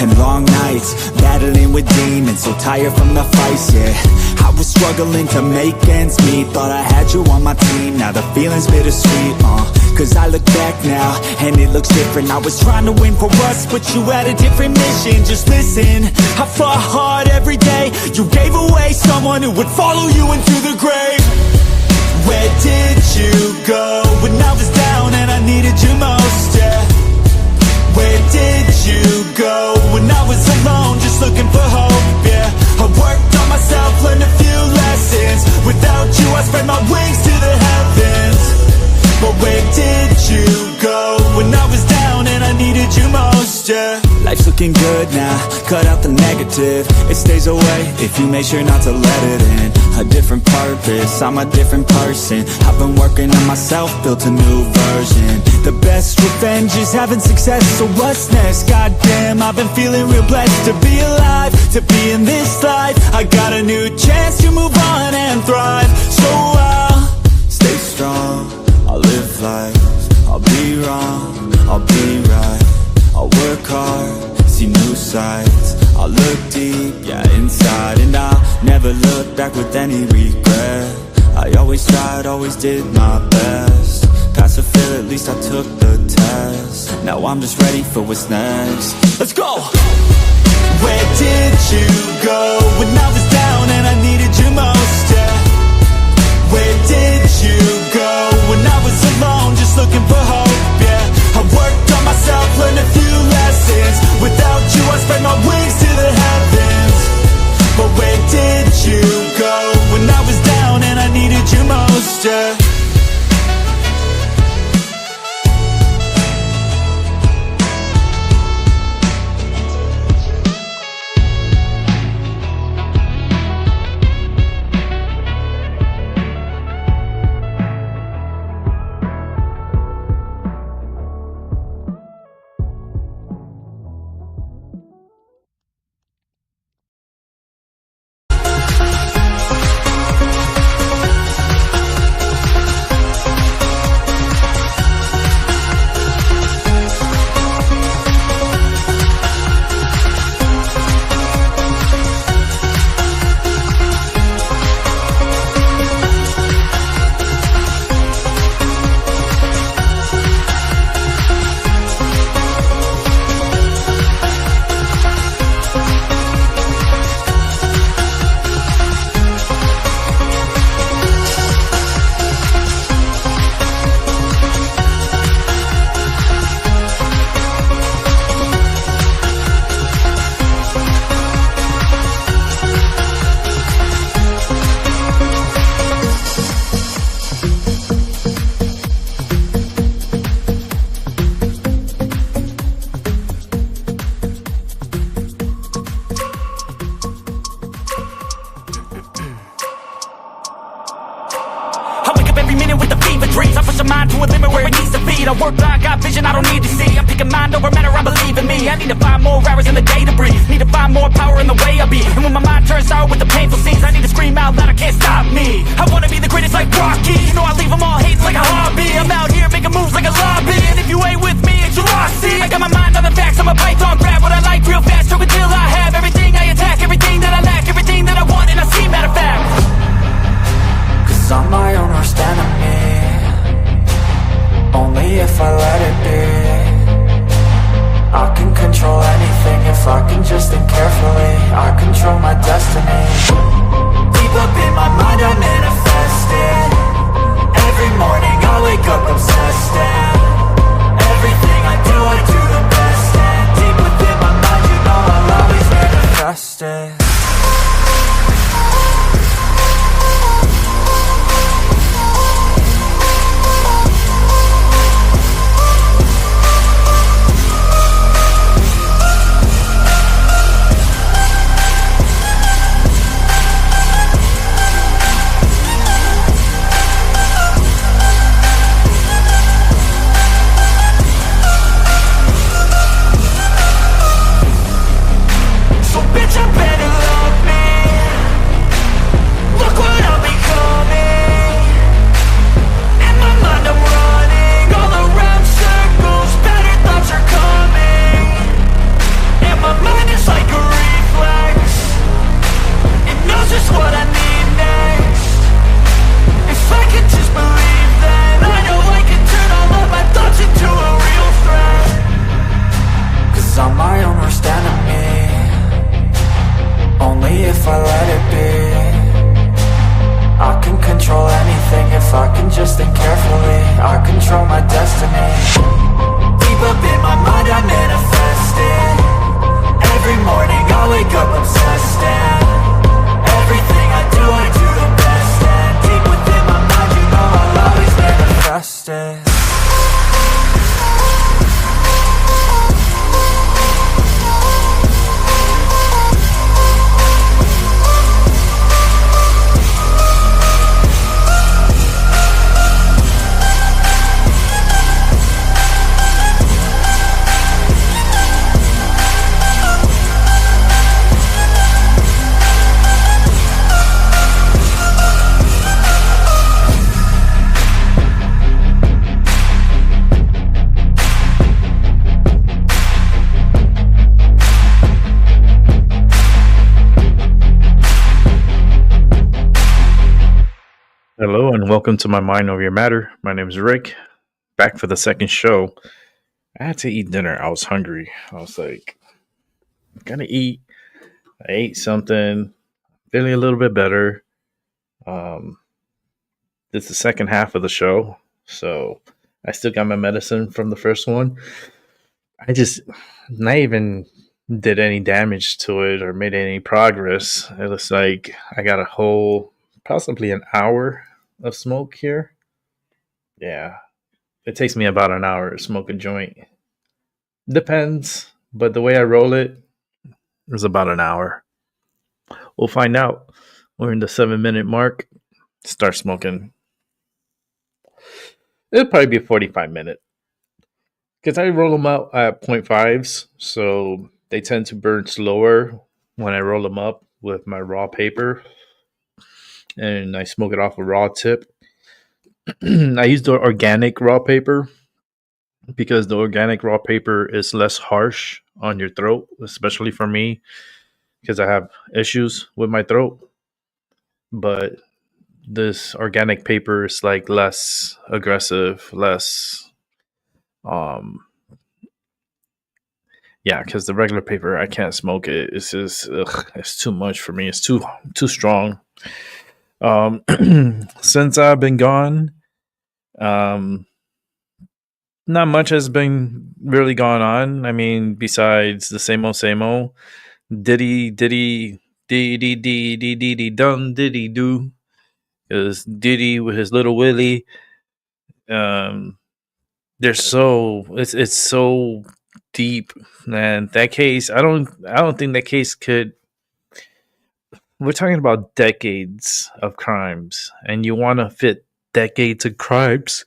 and long nights, battling with demons, so tired from the fights, yeah. I was struggling to make ends meet, thought I had you on my team, now the feeling's bittersweet, cause I look back now, and it looks different. I was trying to win for us, but you had a different mission. Just listen, I fought hard every day. You gave away someone who would follow you into the grave. Where did you go when I was down and I needed you most, yeah? Where did you go when I was alone, just looking for hope, yeah? I worked on myself, learned a few lessons. Without you, I spread my wings to the heavens. But where did you go when I was down and I needed you most, yeah? Life's looking good now, cut out the negative. It stays away if you make sure not to let it in. A different purpose, I'm a different person. I've been working on myself, built a new version. The best revenge is having success, so what's next? Goddamn, I've been feeling real blessed to be alive, to be in this life. I got a new chance to move on and thrive. So I'll stay strong, I'll live life, I'll be wrong, I'll be right. I'll work hard, see new sights, I'll look deep, yeah, inside. And I'll never look back with any regret. I always tried, always did my best. Pass or fail, at least I took the test. Now I'm just ready for what's next. Let's go! Where did you go when I was down and I needed you most, yeah? Where did you go when I was alone, just looking for hope, yeah? I worked on myself, learned a few lessons. Without you, I spread my wings to the heavens. But where did you go when I was down and I needed you most, yeah? I work blind, got vision I don't need to see. I'm picking mind over matter, I believe in me. I need to find more hours in the day to breathe. Need to find more power in the way I be. And when my mind turns sour with the painful scenes, I need to scream out loud, I can't stop me. I wanna be the greatest like Rocky. You know I leave them all hating like a hobby. I'm out here making moves like a lobby. And if you ain't with me, it's your loss, see. I got my mind on the facts, I'm a python, grab what I like real fast. Choke until I have everything I attack, everything that I lack, everything that I want, and I see, matter of fact. Cause I'm my own worst enemy. Only if I let it be. I can control anything if I can just think carefully. I control my destiny. Deep up in my mind I manifest it. listen carefully, I control my destiny. Deep up in my mind I manifest it. Every morning I wake up obsessed, and everything I do the best. And deep within my mind, you know I'll always manifest it. Hello and welcome to my Mind Over Your Matter. My name is Rick, back for the second show. I had to eat dinner. I was hungry. I was like, I'm gonna eat. I ate something, feeling a little bit better. Um, this is the second half of the show, so I still got my medicine from the first one. I just not even did any damage to it or made any progress. It was like I got a whole, possibly an hour of smoke here. Yeah, it takes me about an hour to smoke a joint. Depends, but the way I roll it is about an hour. We'll find out. We're in the 7-minute mark. Start smoking. It'll probably be a 45-minute. Because I roll them out at 0.5s, so they tend to burn slower when I roll them up with my raw paper. And I smoke it off a raw tip. I use the organic raw paper because the organic raw paper is less harsh on your throat, especially for me because I have issues with my throat. But this organic paper is like less aggressive, less yeah, because the regular paper I can't smoke it. It's just it's too much for me. It's too strong. Since I've been gone, um not much has been really gone on. I mean, besides the same old diddy diddy dum diddy do. Because Diddy with his little Willie, they're so it's so deep, man. That case, I don't think that case could. We're talking about decades of crimes, and you want to fit decades of crimes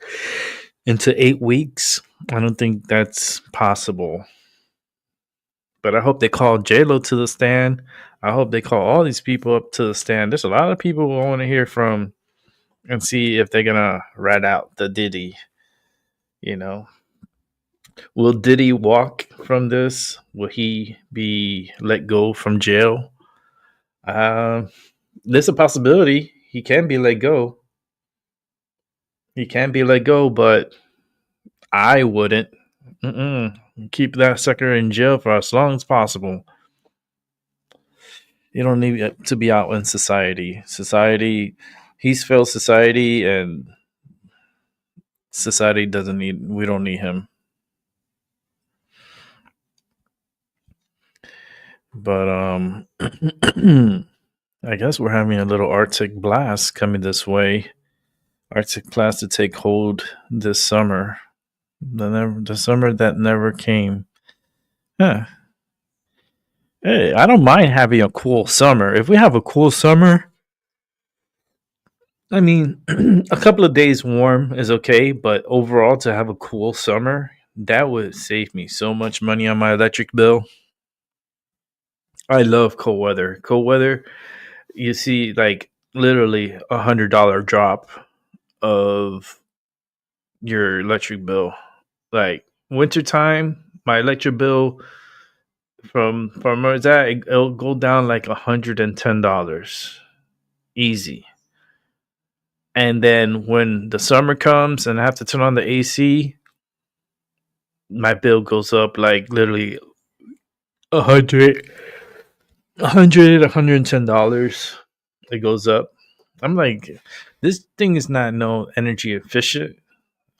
into 8 weeks. I don't think that's possible. But I hope they call J-Lo to the stand. I hope they call all these people up to the stand. There's a lot of people I want to hear from and see if they're gonna rat out the Diddy. You know, will Diddy walk from this? Will he be let go from jail? There's a possibility he can be let go. He can be let go, but I wouldn't. Keep that sucker in jail for as long as possible. You don't need to be out in society. He's failed society, and society doesn't need. We don't need him. But I guess we're having a little Arctic blast coming this way. Arctic blast to take hold this summer. The summer that never came. Huh. Hey, I don't mind having a cool summer. If we have a cool summer, I mean, a couple of days warm is okay, but overall to have a cool summer, that would save me so much money on my electric bill. I love cold weather. Cold weather, you see like literally $100 drop of your electric bill. Like wintertime, my electric bill from where it's at, it'll go down like $110. Easy. And then when the summer comes and I have to turn on the AC, my bill goes up like literally $110. It goes up. I'm like, this thing is not no energy efficient.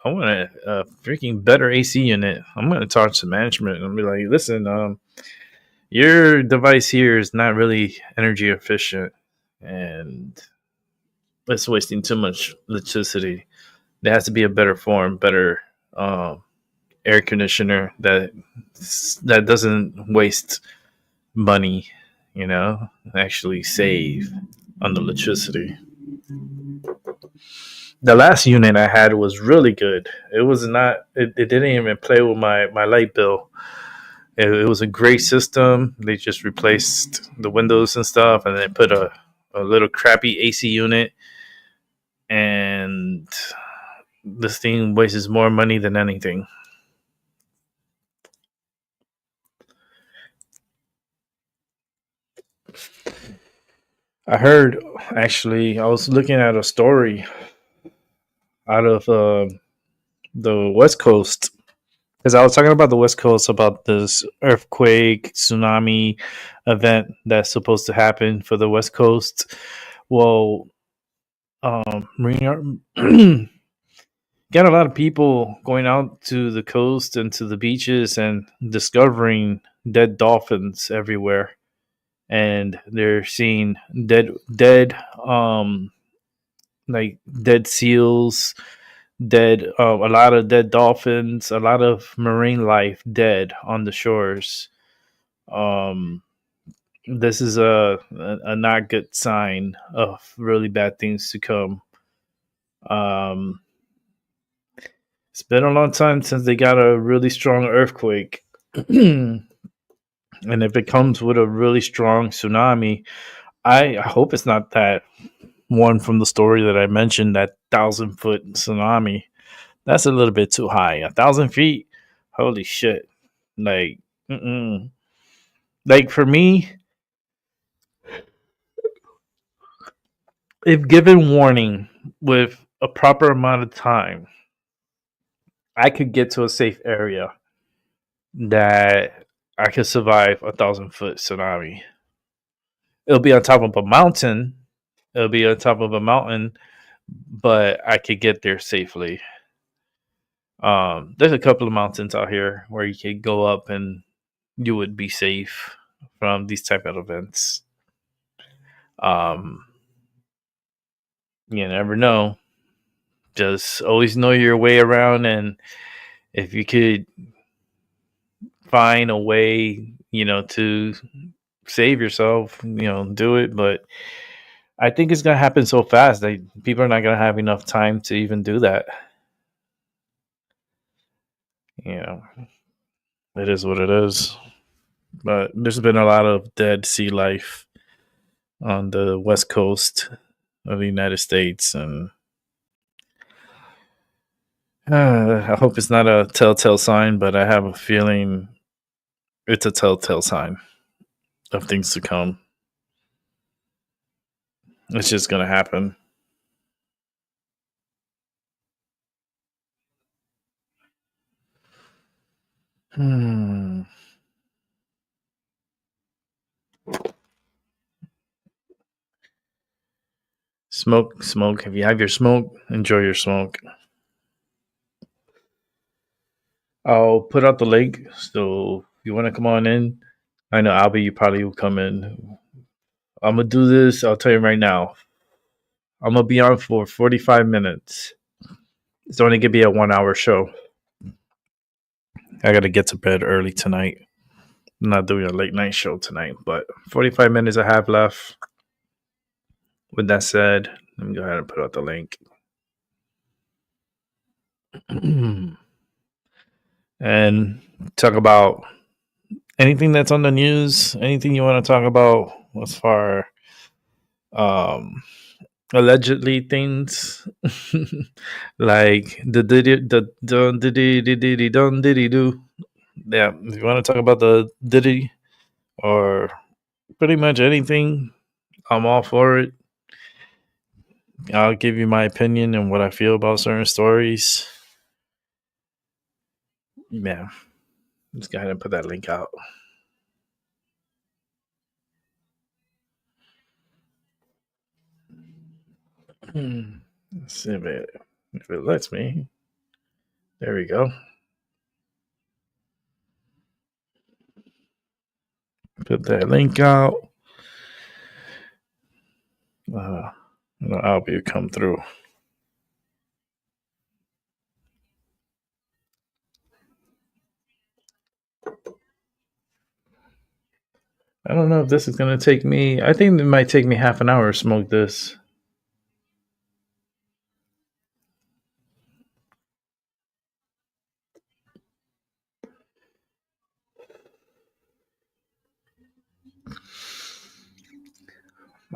I want a freaking better AC unit. I'm gonna talk to management and be like, listen, your device here is not really energy efficient, and it's wasting too much electricity. There has to be a better form, better um, air conditioner that doesn't waste money. Actually save on the electricity. The last unit I had was really good. It was not. It didn't even play with my light bill. It was a great system. They just replaced the windows and stuff, and they put a little crappy AC unit. And this thing wastes more money than anything. I heard, actually, I was looking at a story out of the West Coast, because I was talking about the West Coast about this earthquake, tsunami event that's supposed to happen for the West Coast. Well, got a lot of people going out to the coast and to the beaches and discovering dead dolphins everywhere, and they're seeing dead like dead seals, dead a lot of dead dolphins, a lot of marine life dead on the shores. um this is a not good sign of really bad things to come. um it's been a long time since they got a really strong earthquake. And if it comes with a really strong tsunami, I hope it's not that one from the story that I mentioned, that 1,000-foot tsunami. That's a little bit too high. 1,000 feet, holy shit! Like, mm-mm. Like for me, if given warning with a proper amount of time, I could get to a safe area that I could survive 1,000-foot tsunami. It'll be on top of a mountain. It'll be on top of a mountain, but I could get there safely. There's a couple of mountains out here where you could go up and you would be safe from these type of events. Um, you never know. Just always know your way around, and if you could find a way, to save yourself, do it. But I think it's gonna happen so fast that people are not gonna have enough time to even do that. You know, it is what it is. But there's been a lot of dead sea life on the west coast of the United States, and I hope it's not a telltale sign, but I have a feeling it's a telltale sign of things to come. It's just gonna happen. Hmm. Smoke, smoke. If you have your smoke, enjoy your smoke. I'll put out the link. So if you want to come on in, I know Albie, you probably will come in. I'm gonna do this. I'll tell you right now. I'm gonna be on for 45 minutes. It's only gonna be a 1 hour show. I gotta get to bed early tonight. I'm not doing a late night show tonight, but 45 minutes I have left. With that said, let me go ahead and put out the link. And talk about anything that's on the news, anything you want to talk about as far um allegedly things like the diddy do. Yeah, if you want to talk about the diddy or pretty much anything, I'm all for it. I'll give you my opinion and what I feel about certain stories. Yeah, let's go ahead and put that link out. Let's see if it lets me. There we go. Put that link out. I'll be come through. I don't know if this is gonna take me. I think it might take me half an hour to smoke this.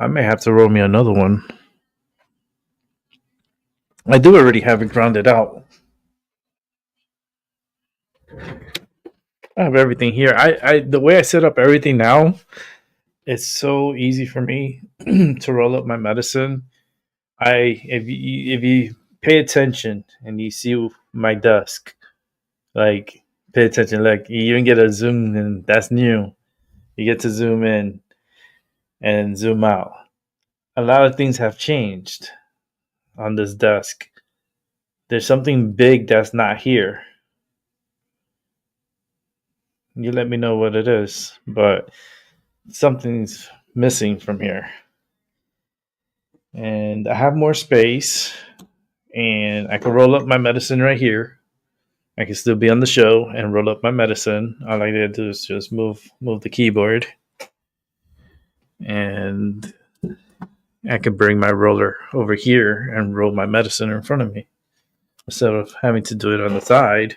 I may have to roll me another one. I do already have it grounded out. I have everything here. I the way I set up everything now, it's so easy for me to roll up my medicine. If you pay attention and you see my desk, like pay attention, like you even get a zoom in. That's new. You get to zoom in and zoom out. A lot of things have changed on this desk. There's something big that's not here. You let me know what it is, but something's missing from here. And I have more space, and I can roll up my medicine right here. I can still be on the show and roll up my medicine. All I need to do is just move the keyboard, and I can bring my roller over here and roll my medicine in front of me instead of having to do it on the side.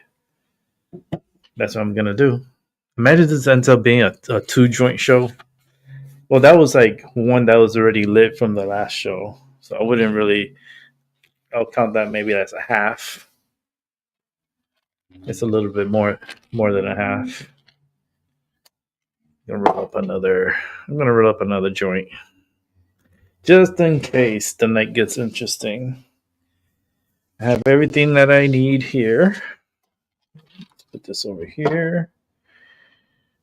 That's what I'm gonna do. Imagine this ends up being a two joint show. Well, that was like one that was already lit from the last show, so I wouldn't really. I'll count that maybe as a half. It's a little bit more than a half. I'm gonna roll up another joint, just in case the night gets interesting. I have everything that I need here. Let's put this over here.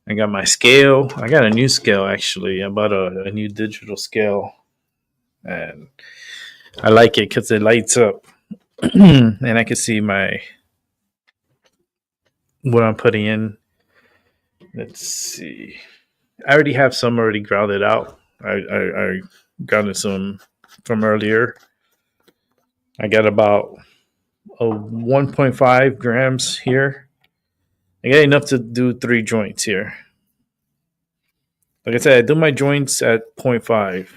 I got my scale. I got a new scale actually. I bought a new digital scale, and I like it because it lights up, and I can see what I'm putting in. Let's see. I already have some already grounded out. I grounded some from earlier. I got about 1.5 grams here. I got enough to do 3 joints here. Like I said, I do my joints at 0.5.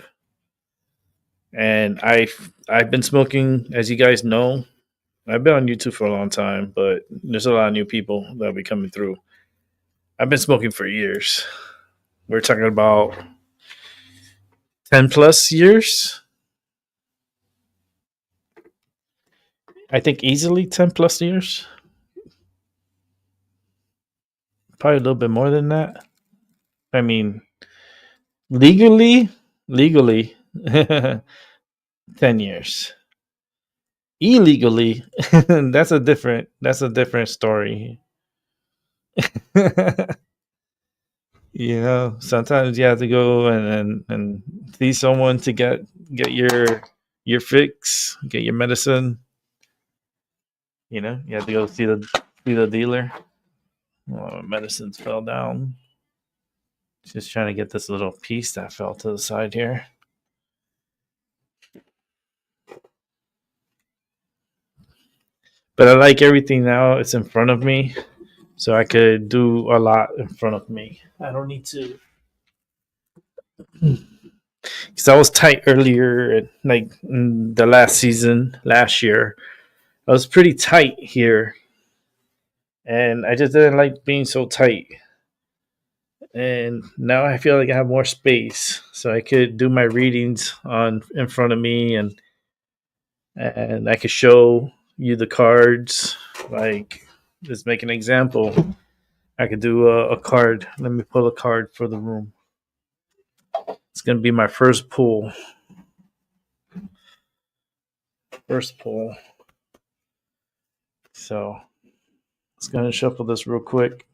And I've been smoking, as you guys know. I've been on YouTube for a long time, but there's a lot of new people that'll be coming through. I've been smoking for years. We're talking about 10 plus years. I think easily 10 plus years. Probably a little bit more than that. I mean, legally, 10 years. Illegally, that's a different story. Sometimes you have to go and see someone to get your fix, get your medicine. You have to go see the dealer. Oh, medicines fell down. Just trying to get this little piece that fell to the side here. But I like everything now. It's in front of me, so I could do a lot in front of me. I don't need to. Because I was tight earlier, like in the last season, last year. I was pretty tight here, and I just didn't like being so tight. And now I feel like I have more space, so I could do my readings on in front of me, and I could show you the cards. Like, just make an example. I could do a card. Let me pull a card for the room. It's gonna be my first pull. So let's go ahead and shuffle this real quick.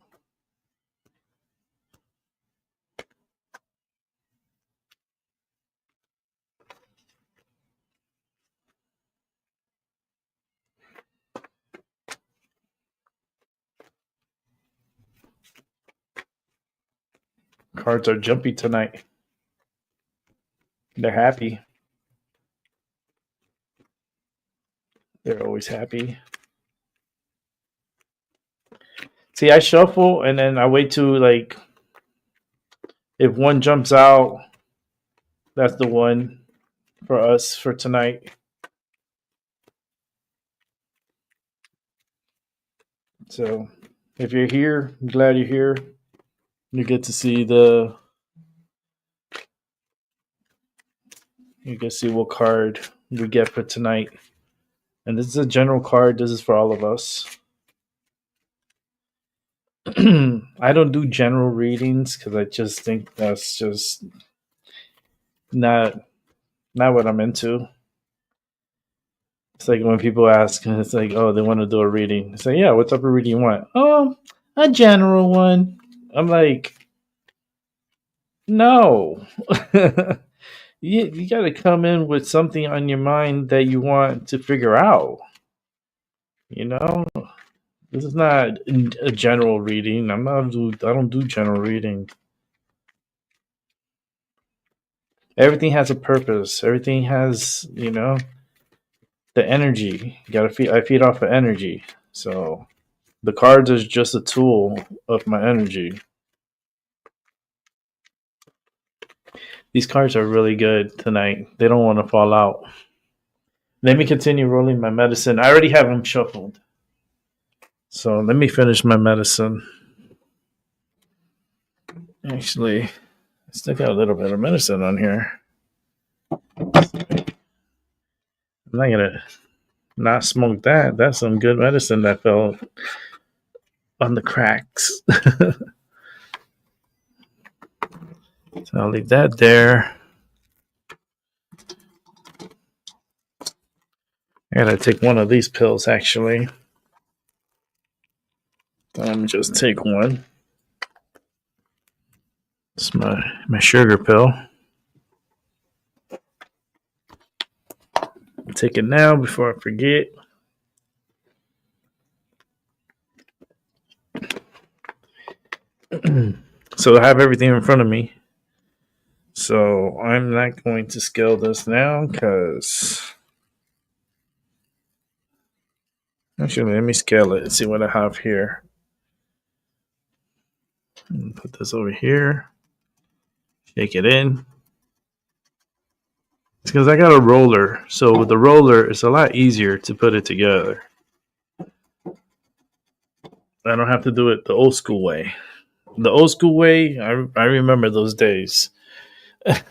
cards are jumpy tonight. They're happy. They're always happy. See, I shuffle and then I wait to like if one jumps out, that's the one for us for tonight. So if you're here, I'm glad you're here. You get to see what card we get for tonight. And this is a general card. This is for all of us. I don't do general readings because I just think that's just not what I'm into. It's like when people ask, and it's like, oh, they want to do a reading. It's like, yeah, what type of reading you want? Oh, a general one. I'm like, no. You got to come in with something on your mind that you want to figure out. You know, this is not a general reading. I don't do general reading. Everything has a purpose. Everything has, the energy. You gotta feed. I feed off of energy. So the cards is just a tool of my energy. These cards are really good tonight. They don't want to fall out. Let me continue rolling my medicine. I already have them shuffled. So let me finish my medicine. Actually, I still got a little bit of medicine on here. I'm not gonna not smoke that. That's some good medicine that fell on the cracks. So I'll leave that there. I gotta take one of these pills actually. Let me just take one. It's my sugar pill. I'll take it now before I forget. So I have everything in front of me. So I'm not going to scale this now because actually let me scale it and see what I have here. Put this over here. Shake it in. It's because I got a roller. So with the roller, it's a lot easier to put it together. I don't have to do it the old school way. The old school way, I remember those days.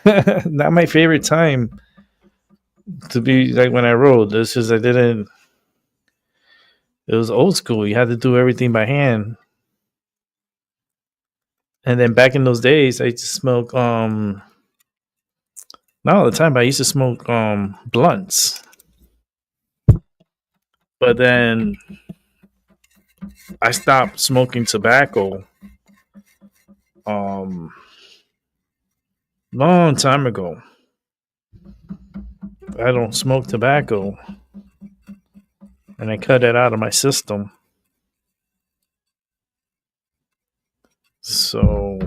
Not my favorite time to be like when I rode. This is it was old school. You had to do everything by hand. And then back in those days I used to smoke not all the time, but I used to smoke blunts. But then I stopped smoking tobacco long time ago. I don't smoke tobacco, and I cut it out of my system. So,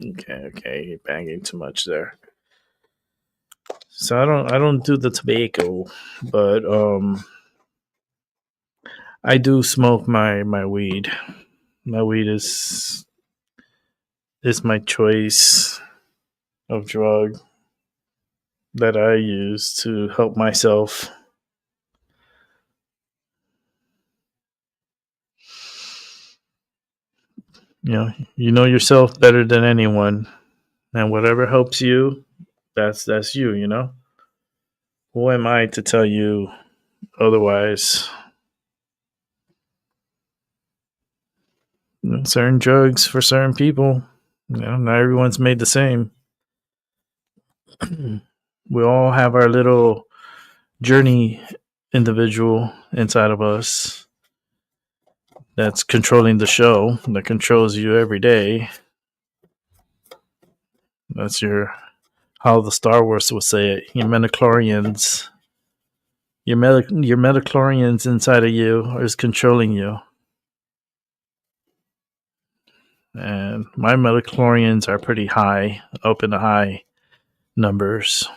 okay, banging too much there. So I don't do the tobacco, but I do smoke my weed. My weed is my choice of drug that I use to help myself. You know yourself better than anyone, and whatever helps you, that's you. Who am I to tell you otherwise? Certain drugs for certain people, not everyone's made the same. We all have our little journey individual inside of us that's controlling the show, that controls you every day. That's how the Star Wars would say it. Your midichlorians, your midichlorians inside of you is controlling you. and my metachlorians are pretty high, up in the high numbers.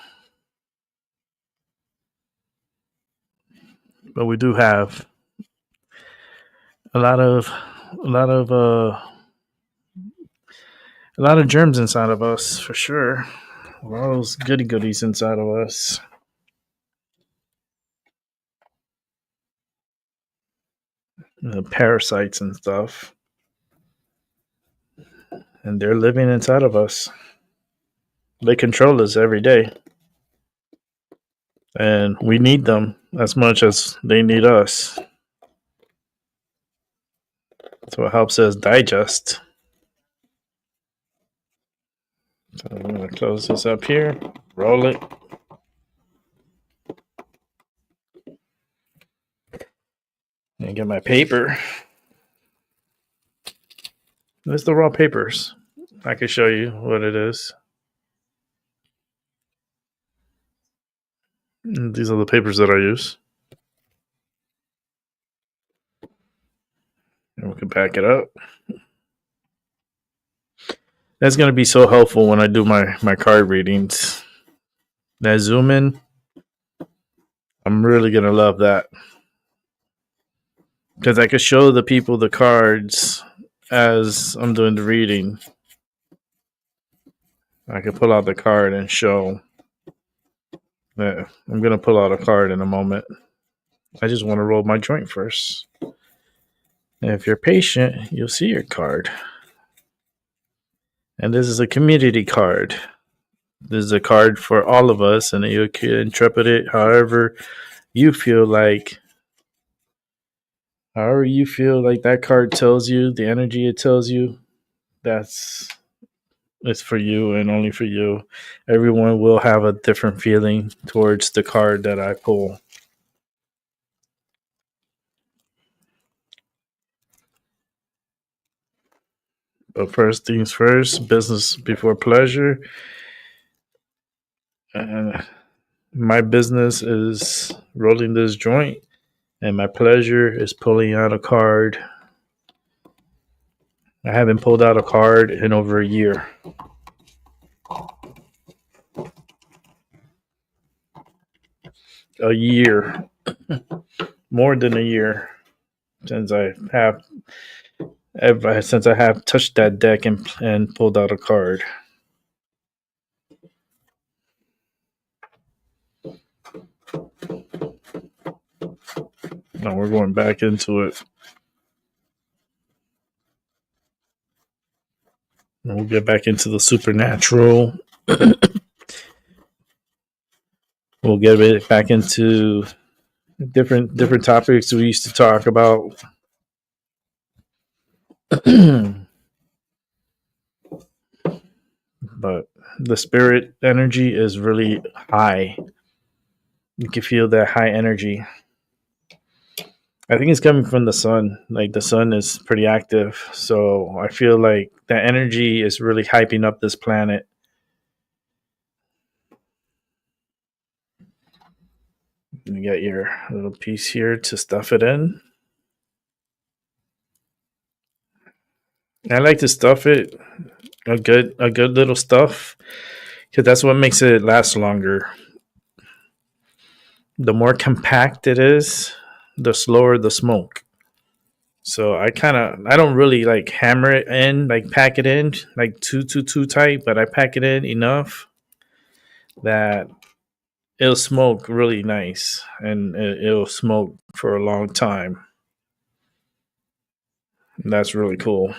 But we do have a lot of a lot of uh a lot of germs inside of us for sure. A lot of those goody goodies inside of us. Parasites and stuff. And they're living inside of us. They control us every day. And we need them as much as they need us. So it helps us digest. So I'm going to close this up here, roll it. And get my paper. It's the raw papers. I can show you what it is. And these are the papers that I use. And we can pack it up. That's going to be so helpful when I do my card readings. That zoom in, I'm really going to love that. Because I could show the people the cards as I'm doing the reading. I could pull out the card and show that I'm going to pull out a card in a moment. I just want to roll my joint first. And if you're patient, you'll see your card. And this is a community card. This is a card for all of us, and you can interpret it however you feel like. However you feel like that card tells you, the energy it tells you, it's for you and only for you. Everyone will have a different feeling towards the card that I pull. But first things first, business before pleasure. My business is rolling this joint, and my pleasure is pulling out a card. I haven't pulled out a card in over a year. A year. More than a year since I have touched that deck and pulled out a card. Now we're going back into it. And we'll get back into the supernatural. We'll get it back into different topics we used to talk about. But the spirit energy is really high. You can feel that high energy. I think it's coming from the sun. Like the sun is pretty active. So I feel like that energy is really hyping up this planet. You get your little piece here to stuff it in. I like to stuff it a good little stuff because that's what makes it last longer. The more compact it is, the slower the smoke. So I don't really like hammer it in, like pack it in like too tight, but I pack it in enough that it'll smoke really nice and it'll smoke for a long time. That's really cool.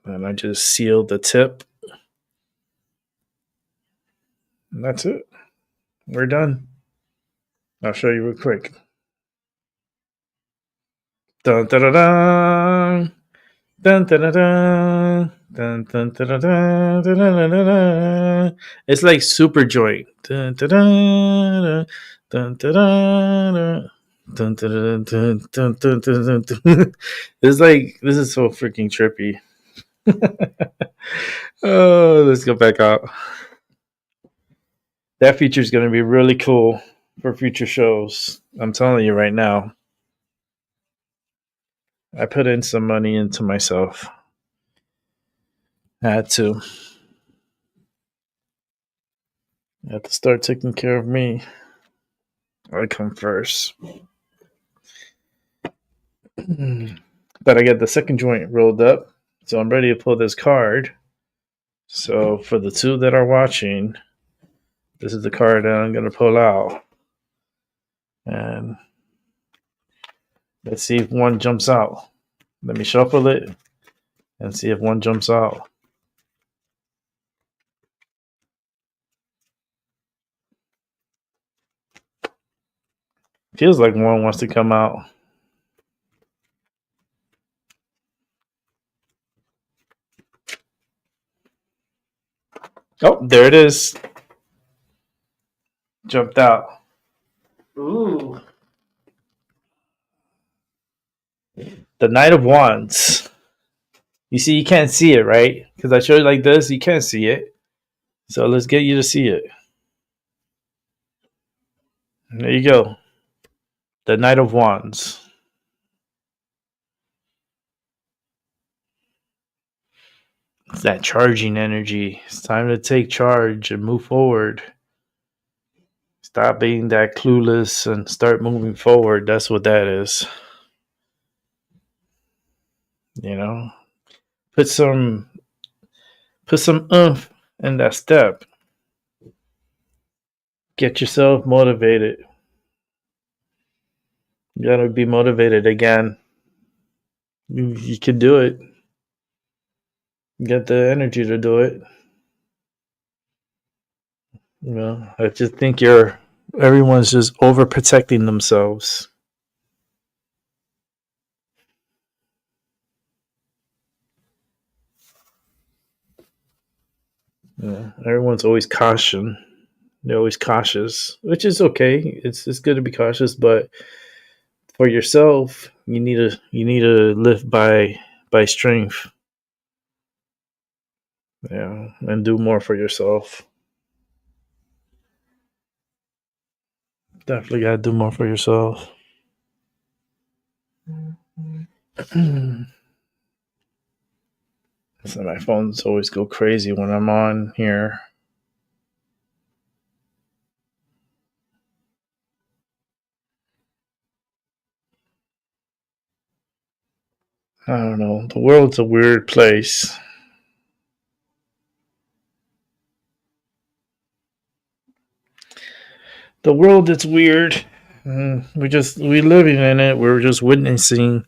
And I just seal the tip. And that's it. We're done. I'll show you real quick. Dun dun dun dun. Dun dun dun dun. Dun, dun, dun, dun, dun, dun, dun, dun, dun. It's like super joint. Dun, dun, dun, dun, dun, dun, dun, dun, dun, dun, dun, dun, dun. It's like this is so freaking trippy. Oh, let's go back out. That feature is going to be really cool. For future shows. I'm telling you right now. I put in some money into myself. I had to. I had to start taking care of me. I come first. But I got the second joint rolled up, so I'm ready to pull this card. So for the two that are watching, this is the card that I'm going to pull out. And let's see if one jumps out. Let me shuffle it and see if one jumps out. Feels like one wants to come out. Oh, there it is. Jumped out. Ooh. The Knight of Wands. You see, you can't see it, right? Because I showed you like this, you can't see it. So let's get you to see it. There you go. The Knight of Wands. It's that charging energy. It's time to take charge and move forward. Stop being that clueless and start moving forward. That's what that is. You know? Put some oomph in that step. Get yourself motivated. You gotta be motivated again. You can do it. You got the energy to do it. You know, I just think everyone's just overprotecting themselves. Yeah, everyone's always caution. They're always cautious, which is okay. It's good to be cautious, but for yourself, you need to live by strength. Yeah, and do more for yourself. Definitely gotta do more for yourself. So my phones always go crazy when I'm on here. I don't know. The world's a weird place. The world is weird. We living in it. We're just witnessing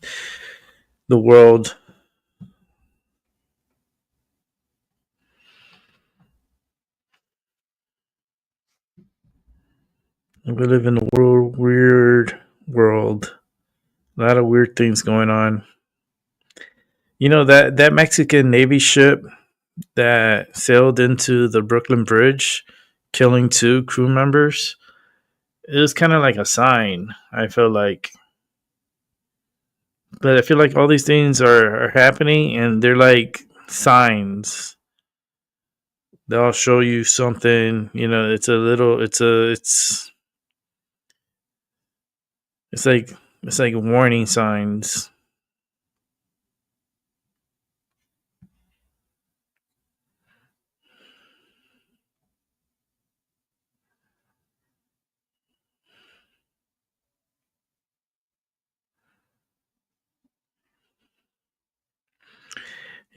the world. We live in a weird world. A lot of weird things going on. You know that Mexican Navy ship that sailed into the Brooklyn Bridge, killing 2 crew members. It was kind of like a sign. I feel like, but I feel like all these things are happening, and they're like signs. They'll show you something. You know, it's like warning signs.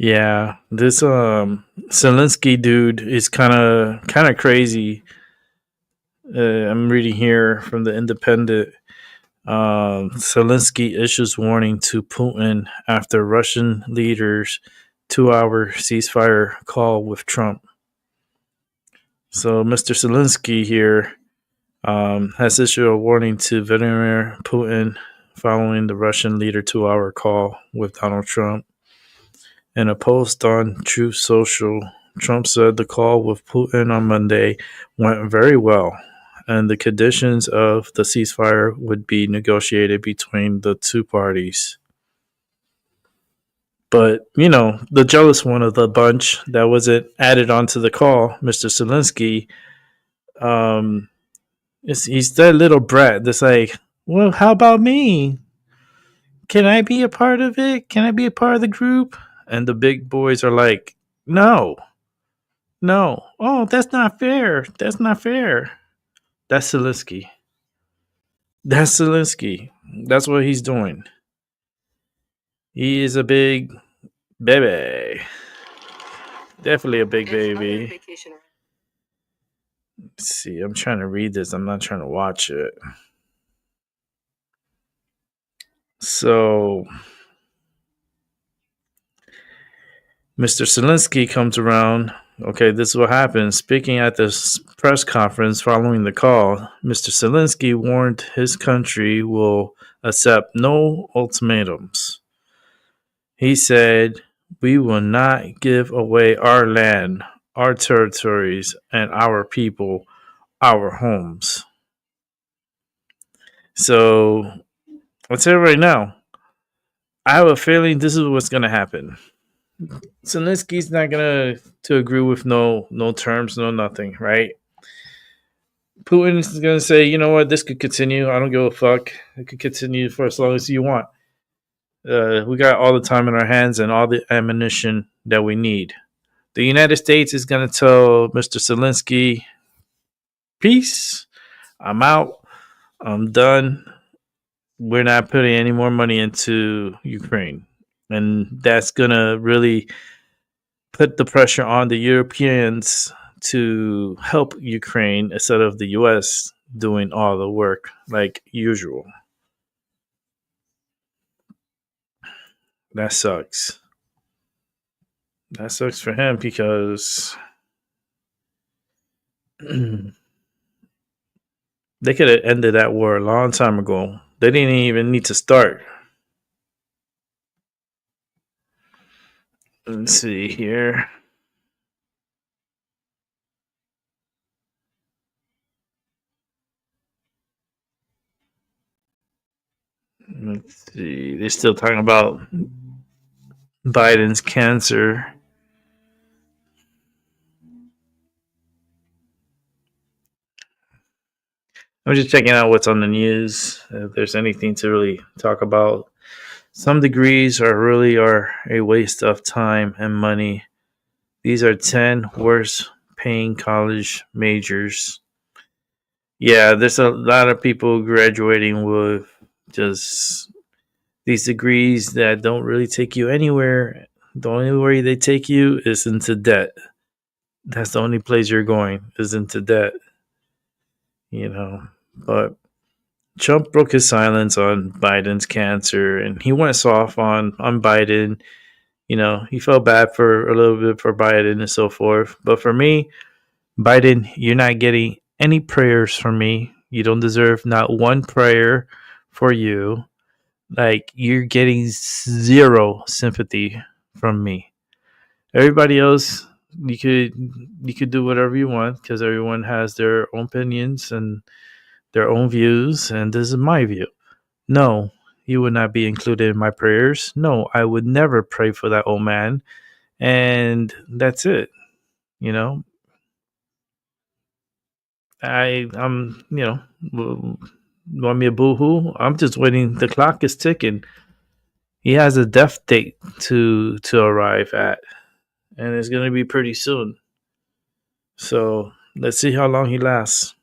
Yeah, this Zelensky dude is kind of crazy. I'm reading here from the Independent. Zelensky issues warning to Putin after Russian leaders 2-hour ceasefire call with Trump. So Mr. Zelensky here has issued a warning to Vladimir Putin following the Russian leader 2-hour call with Donald Trump. In a post on Truth Social, Trump said the call with Putin on Monday went very well, and the conditions of the ceasefire would be negotiated between the two parties. But, you know, the jealous one of the bunch that wasn't added onto the call, Mr. Zelensky, he's that little brat that's like, well, how about me? can I be a part of it? Can I be a part of the group? And the big boys are like, no, no. Oh, that's not fair. That's not fair. That's Zelensky. That's Zelensky. That's what he's doing. He is a big baby. Definitely a big baby. Let's see, I'm trying to read this. I'm not trying to watch it. So, Mr. Zelensky comes around. Okay, this is what happened. Speaking at this press conference following the call, Mr. Zelensky warned his country will accept no ultimatums. He said, "We will not give away our land, our territories, and our people, our homes." So, I'll tell you right now, I have a feeling this is what's going to happen. Zelensky's not going to agree with no terms, no nothing, right? Putin is going to say, you know what, this could continue. I don't give a fuck. It could continue for as long as you want. We got all the time in our hands and all the ammunition that we need. The United States is going to tell Mr. Zelensky, peace, I'm out, I'm done. We're not putting any more money into Ukraine. And that's going to really put the pressure on the Europeans to help Ukraine instead of the US doing all the work like usual. That sucks. That sucks for him because they could have ended that war a long time ago. They didn't even need to start. Let's see here. Let's see. They're still talking about Biden's cancer. I'm just checking out what's on the news. If there's anything to really talk about. Some degrees are a waste of time and money. These are 10 worst paying college majors. Yeah, there's a lot of people graduating with just these degrees that don't really take you anywhere. The only way they take you is into debt. That's the only place you're going is into debt. You know, but Trump broke his silence on Biden's cancer and he went soft on Biden. You know, he felt bad for a little bit for Biden and so forth. But for me, Biden, you're not getting any prayers from me. You don't deserve not one prayer for you. Like, you're getting zero sympathy from me. Everybody else, you could do whatever you want because everyone has their own opinions and their own views, and this is my view. No, you would not be included in my prayers. No, I would never pray for that old man. And that's it. You know, I'm, want me a boo-hoo? I'm just waiting. The clock is ticking. He has a death date to arrive at, and it's going to be pretty soon. So let's see how long he lasts.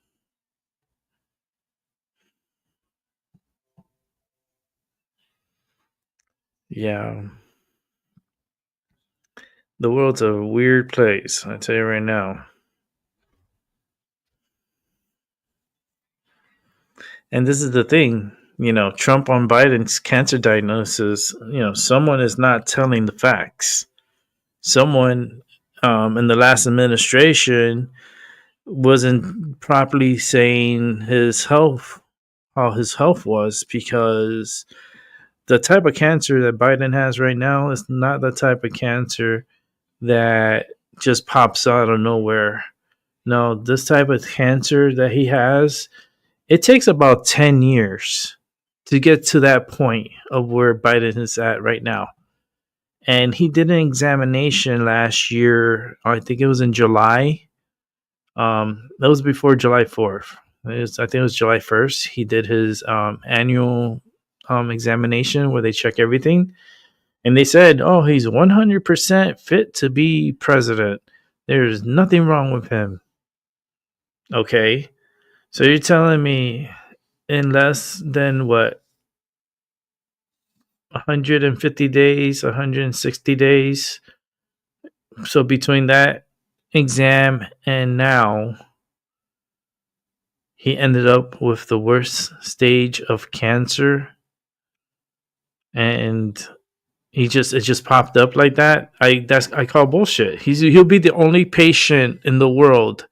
Yeah. The world's a weird place, I tell you right now. And this is the thing, Trump on Biden's cancer diagnosis, someone is not telling the facts. Someone in the last administration wasn't properly saying how his health was, because the type of cancer that Biden has right now is not the type of cancer that just pops out of nowhere. No, this type of cancer that he has, it takes about 10 years to get to that point of where Biden is at right now. And he did an examination last year. I think it was in July. That was before July 4th. I think it was July 1st. He did his annual examination where they check everything, and they said, "Oh, he's 100% fit to be president. There's nothing wrong with him." Okay, so you're telling me in less than what, 150 days, 160 days. So between that exam and now, he ended up with the worst stage of cancer, and it just popped up like that. I call bullshit. He'll be the only patient in the world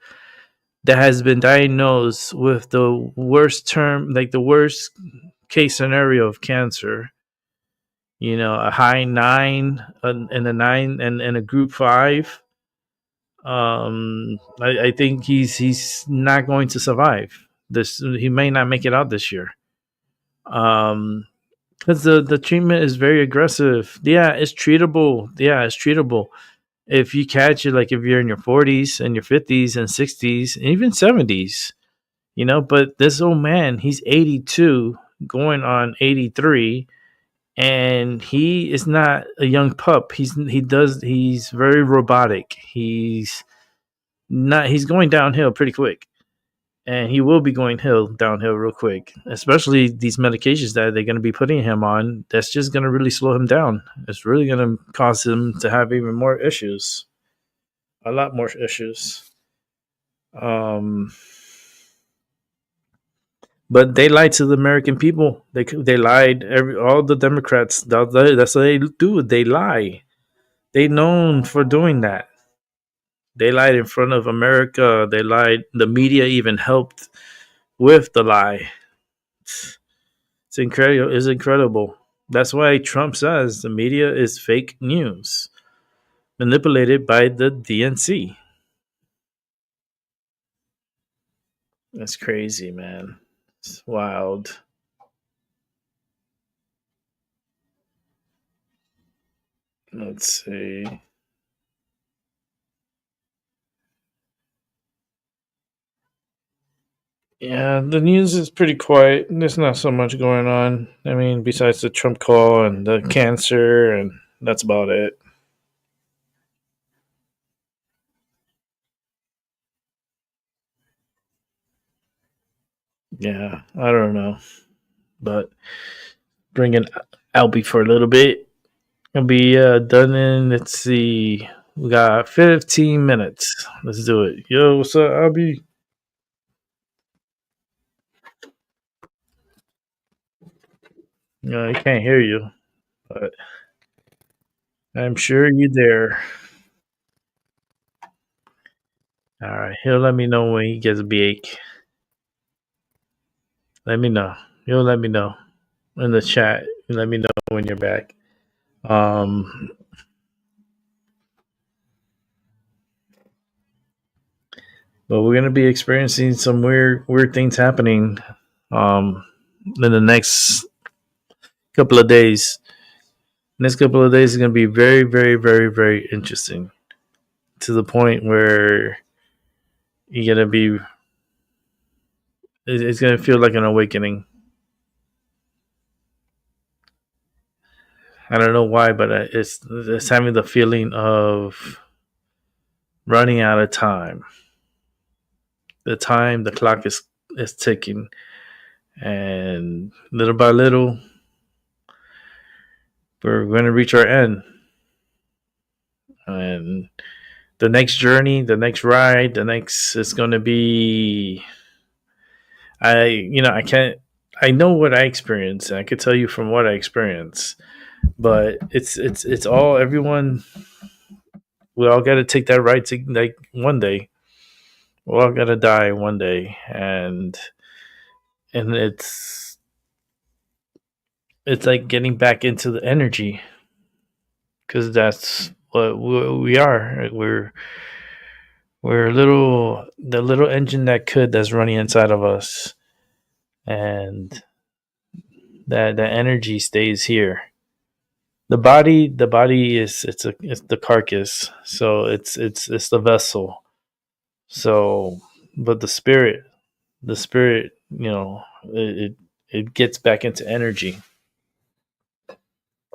that has been diagnosed with the worst term, like the worst case scenario of cancer. You know, a high nine and a nine and a group five. I think he's not going to survive this. He may not make it out this year. Because the treatment is very aggressive. Yeah, it's treatable. Yeah, it's treatable. If you catch it, like if you're in your 40s and your 50s and 60s and even 70s, you know. But this old man, he's 82, going on 83, and he is not a young pup. He's very robotic. He's going downhill pretty quick, and he will be going downhill real quick, especially these medications that they're going to be putting him on. That's just going to really slow him down. It's really going to cause him to have even more issues, a lot more issues. um but they lied to the American people. They lied. All the Democrats, that's what they do. They lie. They known for doing that. They lied in front of America. They lied. The media even helped with the lie. It's incredible. It's incredible. That's why Trump says the media is fake news, manipulated by the DNC. That's crazy, man. It's wild. Let's see. Yeah, the news is pretty quiet. There's not so much going on. I mean, besides the Trump call and the cancer, and that's about it. Yeah, I don't know. But bringing Albie for a little bit. It'll be done in, let's see, we got 15 minutes. Let's do it. Yo, what's up, Albie? No, I can't hear you, but I'm sure you're there. All right, he'll let me know when he gets big. Let me know. He'll let me know in the chat. Let me know when you're back. Um, but we're gonna be experiencing some weird things happening in the next couple of days. Next couple of days is gonna be very, very, very, very interesting, to the point where you're gonna be. It's gonna feel like an awakening. I don't know why, but it's having the feeling of running out of time. The clock is ticking, and little by little, we're going to reach our end. And the next journey, the next ride, the next is going to be. I can't. I know what I experienced. And I could tell you from what I experienced, but it's all everyone. We all got to take that ride to, like, one day. We all got to die one day, and it's like getting back into the energy, because that's what we are. We're the little engine that's running inside of us, and that energy stays here. The body is it's the carcass, so it's the vessel. So, but the spirit, it gets back into energy.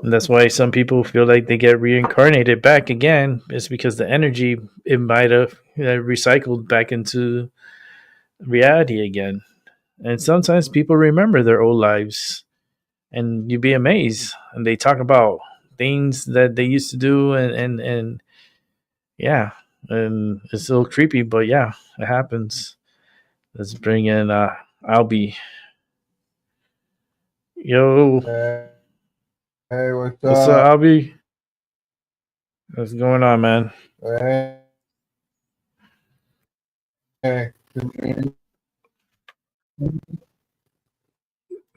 And that's why some people feel like they get reincarnated back again. It's because the energy it might have recycled back into reality again. And sometimes people remember their old lives, and you'd be amazed. And they talk about things that they used to do, and yeah, and it's a little creepy, but yeah, it happens. Let's bring in Albie. Yo, Hey, hey, what's what's up, up? Albie? What's going on, man? Hey, hey, can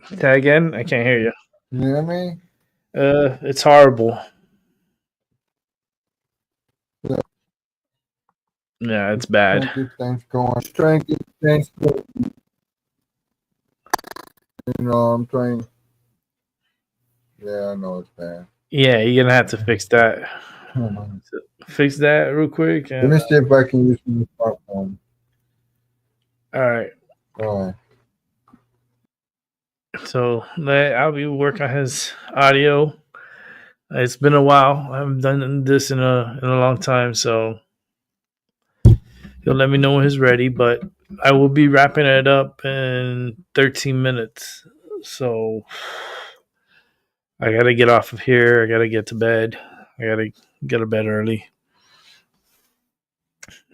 Say that again? I can't hear you. you hear me? It's horrible. Yeah, it's Trying bad. to get things going. Trying to get things going. I'm trying. Yeah, I know it's bad. Yeah, you're gonna have to fix that. Hold on. Fix that real quick. Let And me see if I can use my smartphone. all right. All right. So let Albie work on his audio. It's been a while. I haven't done this in a long time, so he'll let me know when he's ready. But I will be wrapping it up in 13 minutes. So I gotta get off of here. I gotta get to bed. I gotta get to bed early.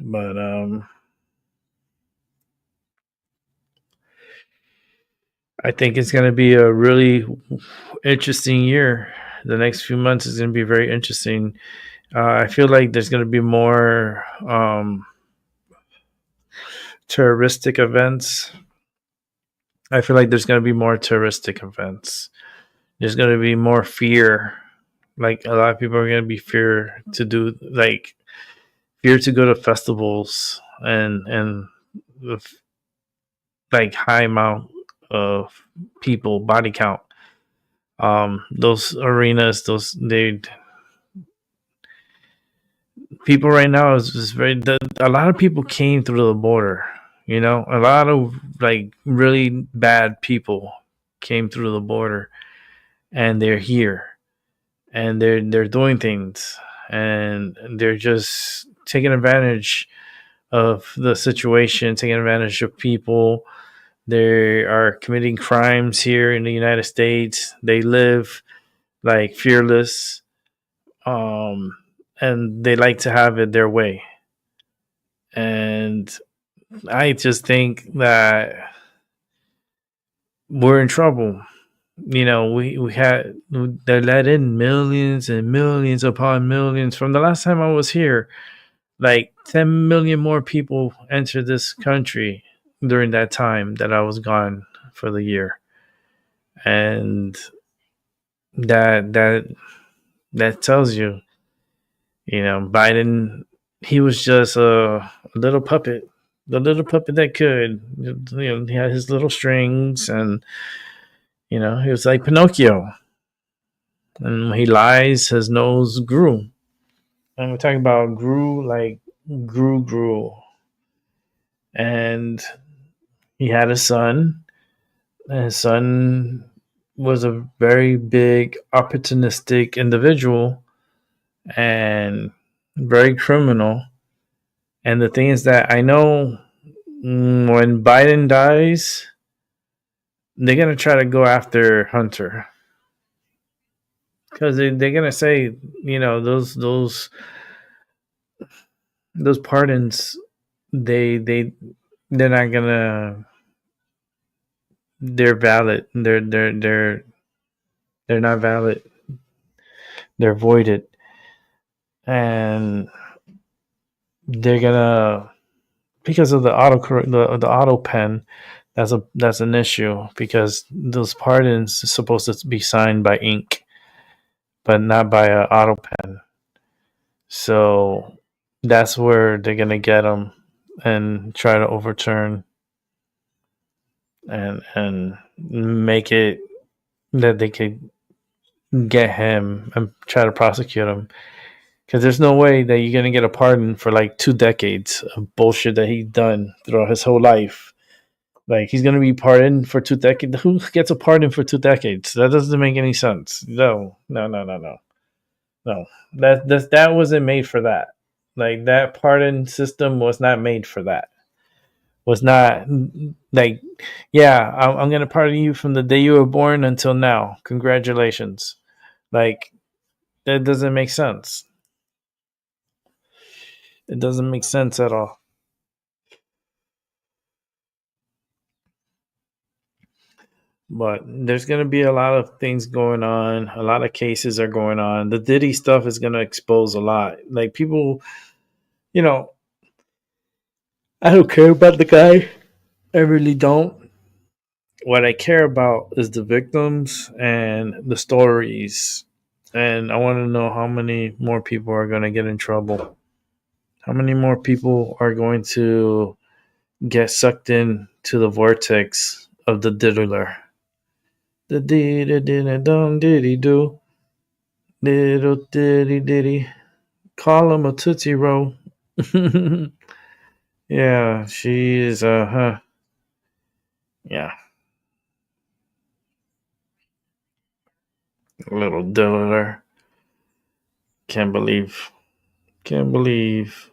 But I think it's gonna be a really interesting year. The next few months is gonna be very interesting. I feel like there's gonna be more terroristic events. I feel like there's going to be more terroristic events. There's going to be more fear. Like a lot of people are going to be fear to go to festivals and with like high amount of people body count. Those arenas, those they people right now is very. A lot of people came through the border. You know, a lot of like really bad people came through the border, and they're here, and they're doing things, and they're just taking advantage of the situation, taking advantage of people. They are committing crimes here in the United States. They live like fearless, um, and they like to have it their way. And I just think that we're in trouble. You know, we had they let in millions and millions upon millions. From the last time I was here, like 10 million more people entered this country during that time that I was gone for the year. And that that that tells you, you know, Biden, he was just a little puppet, the little puppet that could. You know, he had his little strings, and you know, he was like Pinocchio. And when he lies, his nose grew. And we're talking about grew like grew. And he had a son. And his son was a very big opportunistic individual and very criminal. And the thing is that I know when Biden dies, they're gonna try to go after Hunter because they're gonna say, you know, those pardons, they're not gonna, they're valid. They're not valid. They're voided, and they're gonna, because of the the auto pen. That's an issue because those pardons are supposed to be signed by ink, but not by an auto pen. So that's where they're gonna get them and try to overturn and make it that they could get him and try to prosecute him. Because there's no way that you're gonna get a pardon for like 2 decades of bullshit that he's done throughout his whole life. Like he's gonna be pardoned for 2 decades. Who gets a pardon for 2 decades? That doesn't make any sense. No, no, no, no, no, no. That wasn't made for that. Like that pardon system was not made for that. Was not like, yeah, I'm gonna pardon you from the day you were born until now. Congratulations. Like that doesn't make sense. It doesn't make sense at all. But there's going to be a lot of things going on. A lot of cases are going on. The Diddy stuff is going to expose a lot. Like people, you know, I don't care about the guy. I really don't. What I care about is the victims and the stories. And I want to know how many more people are going to get in trouble. How many more people are going to get sucked in to the vortex of the diddler? The diddy dum diddy do. Little diddy diddy. Call him a Tootsie Roll. Yeah, she is huh. Yeah. Little diddler. Can't believe. Can't believe.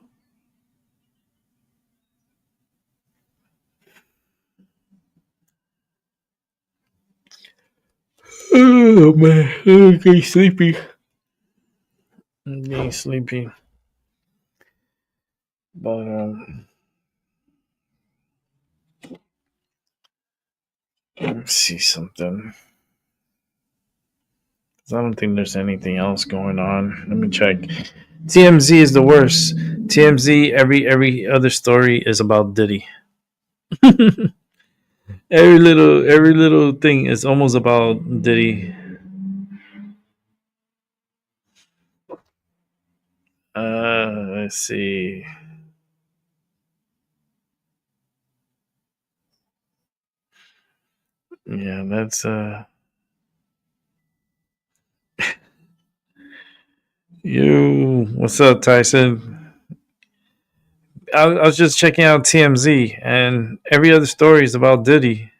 Oh man, I'm getting sleepy. I'm getting sleepy. But let me see something. I don't think there's anything else going on. Let me check. TMZ is the worst. TMZ, every other story is about Diddy. every little thing is almost about Diddy. Let's see. Yeah, that's you. What's up, Tyson? I was just checking out TMZ, and every other story is about Diddy.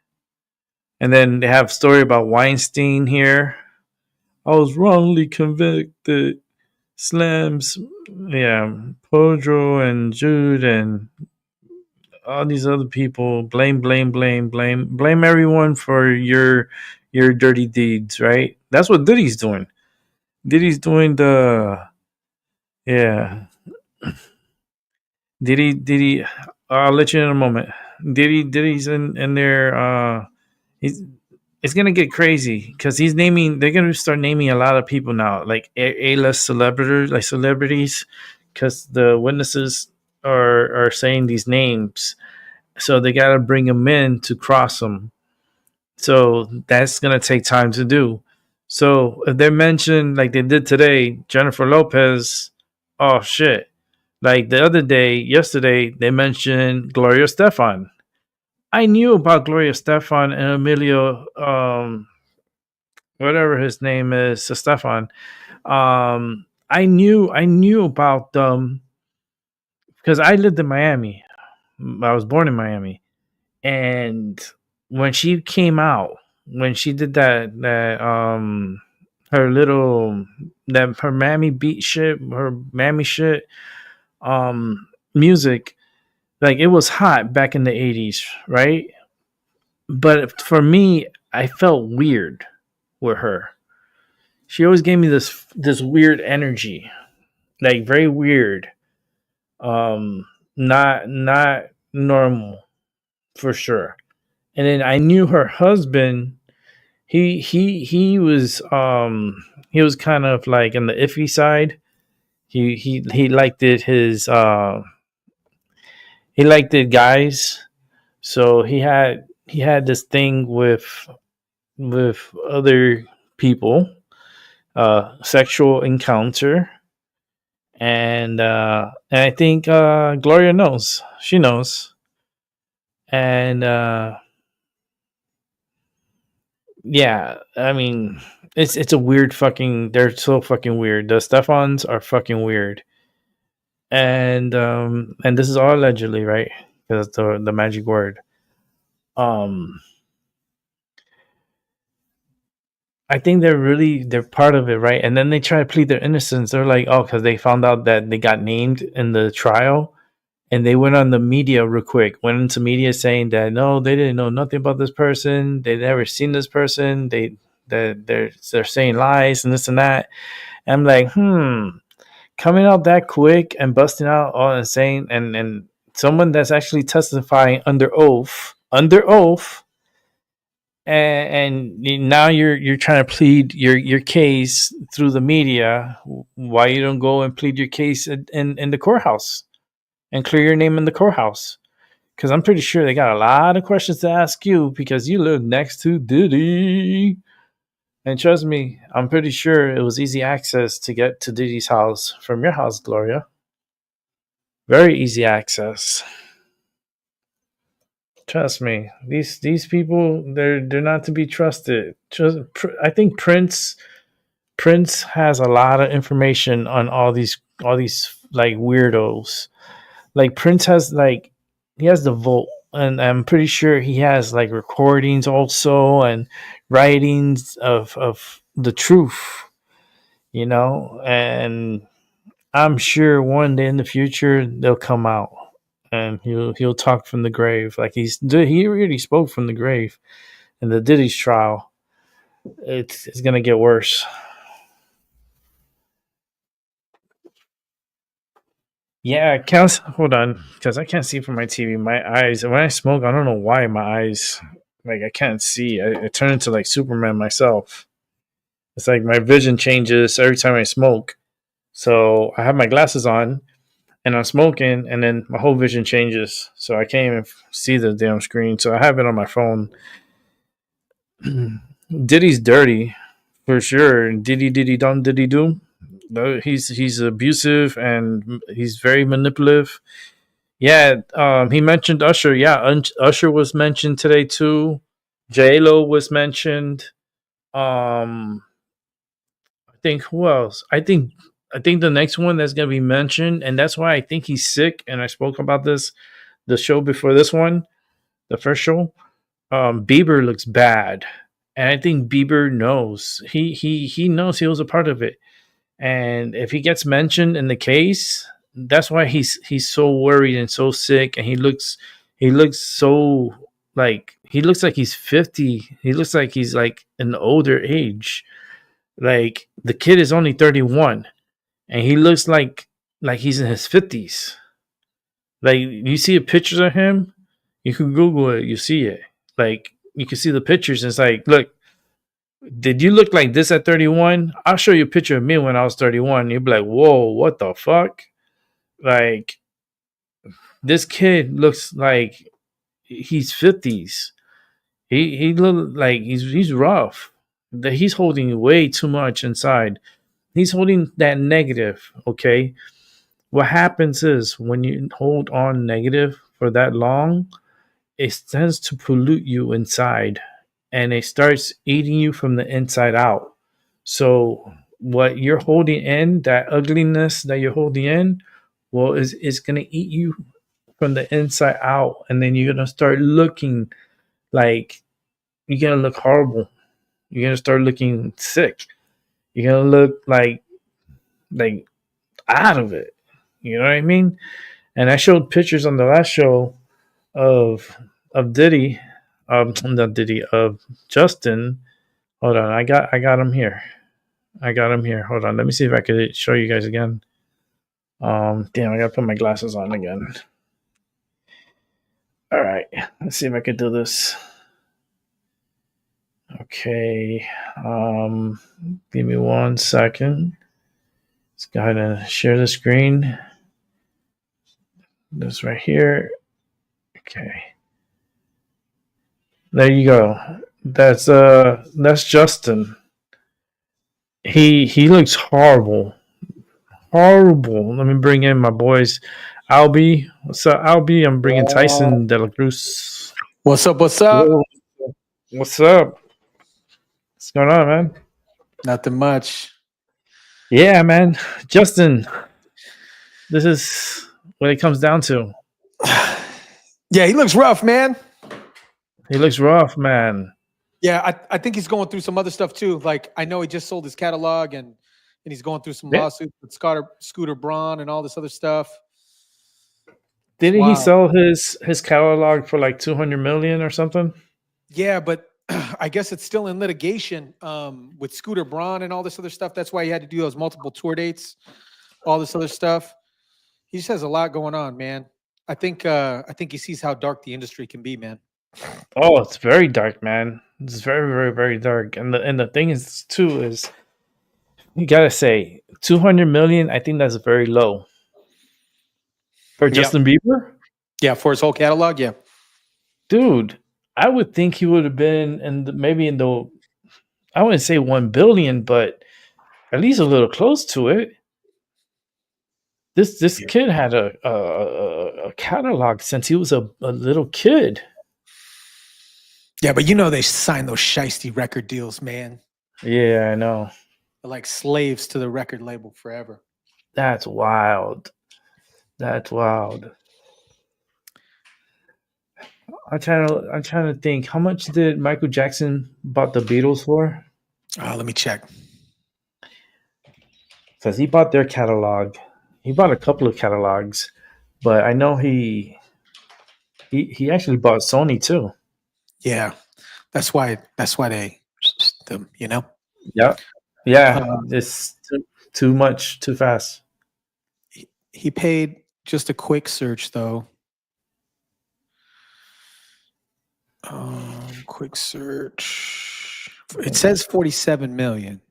And then they have a story about Weinstein here. I was wrongly convicted. Slams, yeah, Pedro and Jude and all these other people. Blame everyone for your dirty deeds, right? That's what Diddy's doing. Diddy's doing the yeah. Diddy. I'll let you in a moment. Diddy's in there. He's it's gonna get crazy because he's naming. They're gonna start naming a lot of people now, like A-list celebrities, like celebrities, because the witnesses are saying these names, so they gotta bring them in to cross them. So that's gonna take time to do. So if they mention like they did today, Jennifer Lopez, oh shit! Like the other day, yesterday, they mentioned Gloria Stefan. I knew about Gloria Stefan and Emilio, whatever his name is, Stefan. I knew about them because I lived in Miami. I was born in Miami, and when she came out, when she did her little that her Miami beat shit, her Miami shit, music, like it was hot back in the 80s, right? But for me, I felt weird with her. She always gave me this weird energy, like very weird. Not normal for sure. And then I knew her husband. He was kind of like in the iffy side. He liked it he liked it guys. So he had this thing with other people, sexual encounter, and I think Gloria knows. She knows, and yeah, I mean, it's a weird fucking. They're so fucking weird. The Stefans are fucking weird, and this is all allegedly, right? Because the magic word. Um, I think they're part of it, right? And then they try to plead their innocence. They're like, oh, because they found out that they got named in the trial, and they went on the media real quick. Went into media saying that no, they didn't know nothing about this person. They never seen this person. They're saying lies and this and that. And I'm like, coming out that quick and busting out all and saying and someone that's actually testifying under oath, and now you're trying to plead your case through the media. Why you don't go and plead your case in the courthouse and clear your name in the courthouse? Because I'm pretty sure they got a lot of questions to ask you because you live next to Diddy. And trust me, I'm pretty sure it was easy access to get to Diddy's house from your house, Gloria. Very easy access. Trust me, these people they're not to be trusted. I think Prince has a lot of information on all these like weirdos. Like Prince has like he has the vote, and I'm pretty sure he has like recordings also and writings of the truth, and I'm sure one day in the future they'll come out and he'll talk from the grave like he already spoke from the grave in the Diddy's trial. It's gonna get worse. Yeah, hold on, because I can't see from my TV. My eyes, when I smoke, I don't know why my eyes, like I can't see. I turn into like Superman myself. It's like my vision changes every time I smoke. So I have my glasses on, and I'm smoking, and then my whole vision changes. So I can't even see the damn screen. So I have it on my phone. Diddy's dirty, for sure. Diddy do. He's abusive and he's very manipulative. Yeah, he mentioned Usher. Yeah, Usher was mentioned today too. J Lo was mentioned. I think who else? I think the next one that's gonna be mentioned, and that's why I think he's sick. And I spoke about this the show before this one, the first show. Bieber looks bad, and I think Bieber knows. He knows he was a part of it, and if he gets mentioned in the case, that's why he's so worried and so sick, and he looks so like he looks like he's 50. He looks like he's like an older age. Like the kid is only 31 and he looks like he's in his 50s. Like you see a pictures of him, you can Google it, you see it. Like you can see the pictures. And it's like, look, did you look like this at 31? I'll show you a picture of me when I was 31. You'll be like, whoa, what the fuck? Like this kid looks like he's 50s. He look like he's rough. That he's holding way too much inside. He's holding that negative, okay? What happens is when you hold on negative for that long, it tends to pollute you inside and it starts eating you from the inside out. So what you're holding in, that ugliness that you're holding in, well, is gonna eat you from the inside out, and then you're gonna start looking like you're gonna look horrible. You're gonna start looking sick. You're gonna look like out of it. You know what I mean? And I showed pictures on the last show of Diddy, not Diddy, of Justin. Hold on, I got him here. I got him here. Hold on, let me see if I could show you guys again. Damn, I gotta put my glasses on again. All right, let's see if I could do this. Okay, give me 1 second. Let's go ahead and share the screen. This right here. Okay. There you go. That's Justin. He looks horrible. Horrible. Let me bring in my boys. Albie. What's up, Albie? I'm bringing Tyson De La Cruz. What's up? What's up? What's up? What's going on, man? Nothing much. Yeah, man. Justin. This is what it comes down to. Yeah, he looks rough, man. He looks rough, man. Yeah, I think he's going through some other stuff too. Like I know he just sold his catalog and he's going through some Di- lawsuits with Scooter Braun and all this other stuff. It's Didn't he wild. sell his catalog for like 200 million or something? Yeah, but I guess it's still in litigation with Scooter Braun and all this other stuff. That's why he had to do those multiple tour dates, all this other stuff. He just has a lot going on, man. I think he sees how dark the industry can be, man. Oh, it's very dark, man. It's very, very, very dark. And the thing is too is you gotta say 200 million. I think that's very low for Yeah, Justin Bieber, yeah, for his whole catalog, yeah. dude. I would think he would have been maybe in the I wouldn't say 1 billion, but at least a little close to it. This Yeah. kid had a catalog since he was a little kid. Yeah, but you know they sign those shisty record deals, man. Yeah, I know. They're like slaves to the record label forever. That's wild. That's wild. I'm trying to think. How much did Michael Jackson bought the Beatles for? Let me check. Because he bought their catalog. He bought a couple of catalogs, but I know he actually bought Sony too. Yeah, that's why they them, you know. Yep. Yeah. Uh, It's too much, too fast. he paid just a quick search though. Quick search. It says 47 million.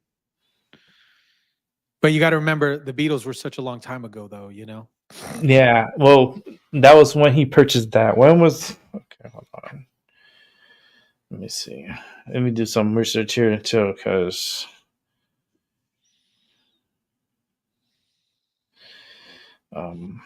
But you got to remember the Beatles were such a long time ago though, you know. Yeah. Well, that was when he purchased that. When was okay, hold on. Let me see. Let me do some research here too, because um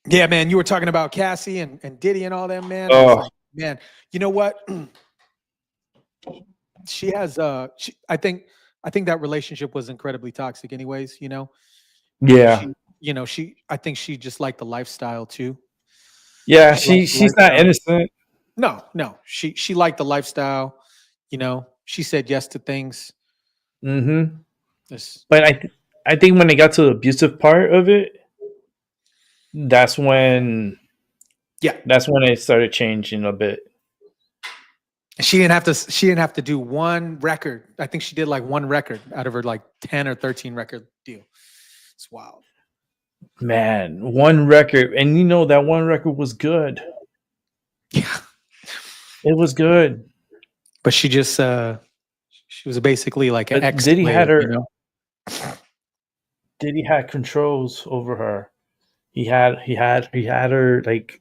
Yeah, man, you were talking about Cassie and Diddy and all them, man. I was oh like, man, you know what? She has I think that relationship was incredibly toxic anyways, you know. yeah. She I think she just liked the lifestyle too. Yeah, She liked the she's not lifestyle. innocent. No, no. She liked the lifestyle, you know. She said yes to things. Mm-hmm. This But I think when it got to the abusive part of it, that's when yeah. that's when it started changing a bit. She didn't have to do one record. I think she did like one record out of her like 10 or 13 record deal. It's wild. Man, one record, and you know that one record was good. Yeah. It was good. But she was basically like an But ex slave, you know. Did he had controls over her? He had her like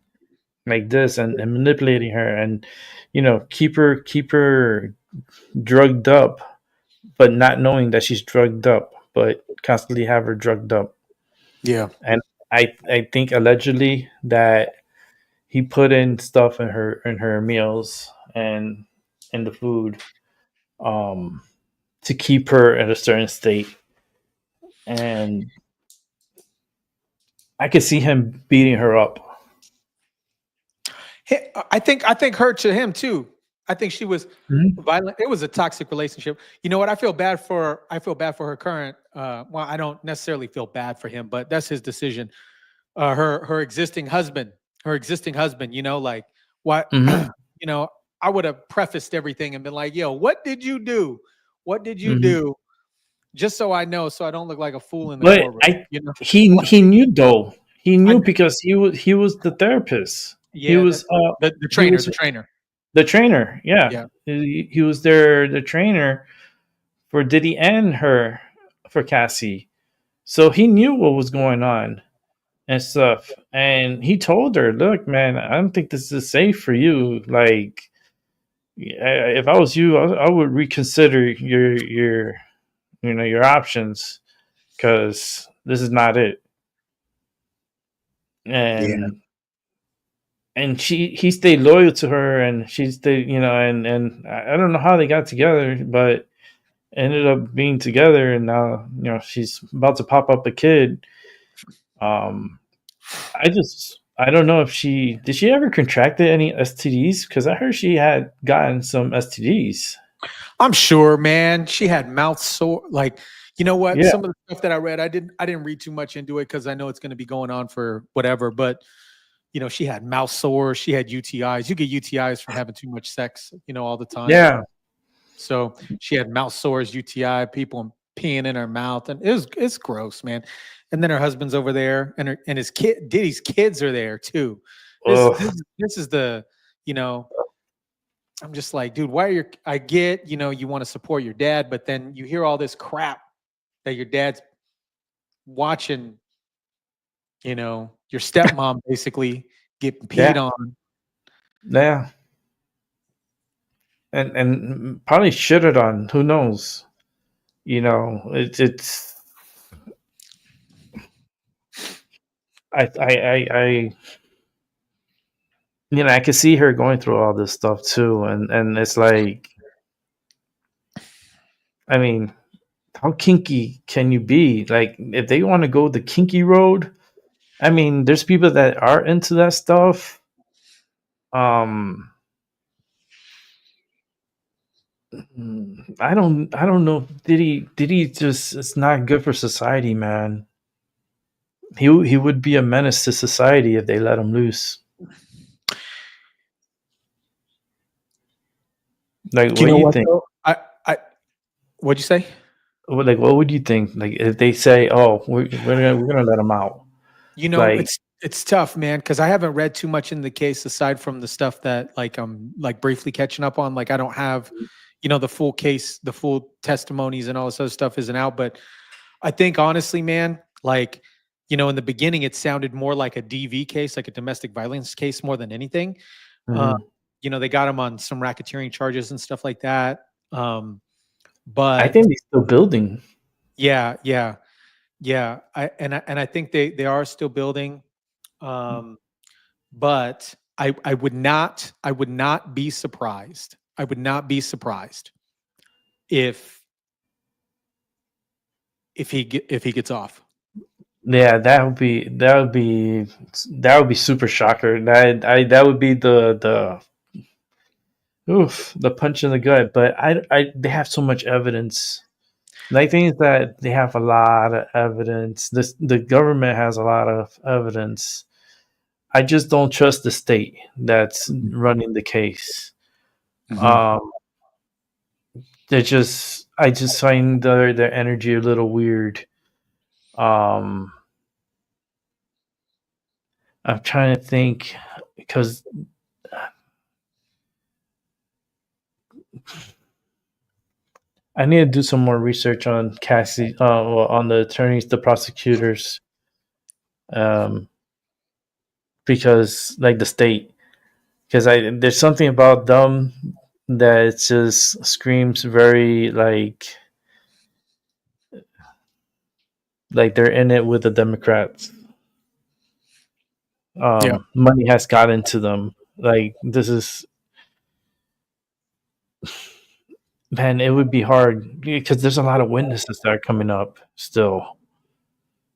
this and manipulating her and keep her drugged up, but not knowing that she's drugged up, but constantly have her drugged up. Yeah. And I think allegedly that he put in stuff in her meals and in the food um to keep her in a certain state. And I could see him beating her up. I think her to him too. I think she was Mhm. violent. It was a toxic relationship. You know what? I feel bad for her current. Well, I don't necessarily feel bad for him, but that's his decision. Her existing husband, You know, like what? Mhm. You know, I would have prefaced everything and been like, "Yo, what did you do? What did you Mhm. do?" Just so I know, so I don't look like a fool in the But courtroom. I You know, like he knew though. He I knew know. because he was the therapist. He Yeah, was the he trainer, was the trainer. the trainer. Yeah. Yeah, He was there the trainer for Diddy and her for Cassie. So he knew what was going on and stuff. And he told her, "Look, man, I don't think this is safe for you. Like if I was you, I would reconsider your options because this is not it." yeah. And he stayed loyal to her, and she stayed, and I don't know how they got together, but ended up being together, and now she's about to pop up a kid. Um, I don't know if she ever contracted any STDs, because I heard she had gotten some STDs. I'm sure, man. She had mouth sore. Like, you know what? Yeah, Some of the stuff that I read, I didn't read too much into it because I know it's going to be going on for whatever. But she had mouth sores. She had UTIs. You get UTIs from having too much sex, all the time. yeah, So she had mouth sores, UTI, people peeing in her mouth, and it's gross, man. And then her husband's over there, and his kid, Diddy's kids are there too. This ugh, this this is the you know. I'm just like, dude, why are you? I get, you want to support your dad, but then you hear all this crap that your dad's watching, your stepmom basically get peed yeah, on. yeah, and probably shitted on. Who knows? It's I I could see her going through all this stuff too, and it's like, I mean, how kinky can you be? Like, if they want to go the kinky road, I mean, there's people that are into that stuff. Um, I don't know. Did he just? It's not good for society, man. He would be a menace to society if they let him loose. Like, You what do know you what think? though? I what'd you say? What would you think? Like, if they say, "Oh, we're gonna let him out," like, It's tough, man, because I haven't read too much in the case aside from the stuff that like I'm like briefly catching up on. Like I don't have, the full case, the full testimonies and all this other stuff isn't out. But I think honestly, man, like, in the beginning it sounded more like a DV case, like a domestic violence case more than anything. Uh, mhm. they got him on some racketeering charges and stuff like that. I But think he's still building. yeah, yeah, yeah. I think they are still building. Um, but I would not be surprised. I would not be surprised if if he gets off. Yeah, that would be super shocker. That would be the punch in the gut. But they have so much evidence. The thing is that they have a lot of evidence. The government has a lot of evidence. I just don't trust the state that's running the case. Mhm. Um, I just find their energy a little weird. Um, I'm trying to think, because I need to do some more research on Cassie, well, on the attorneys, the prosecutors, um, because, like, the state, because I there's something about them that just screams very like they're in it with the Democrats. Yeah. Money has gotten to them. Like, this is, man, it would be hard because there's a lot of witnesses that are coming up still.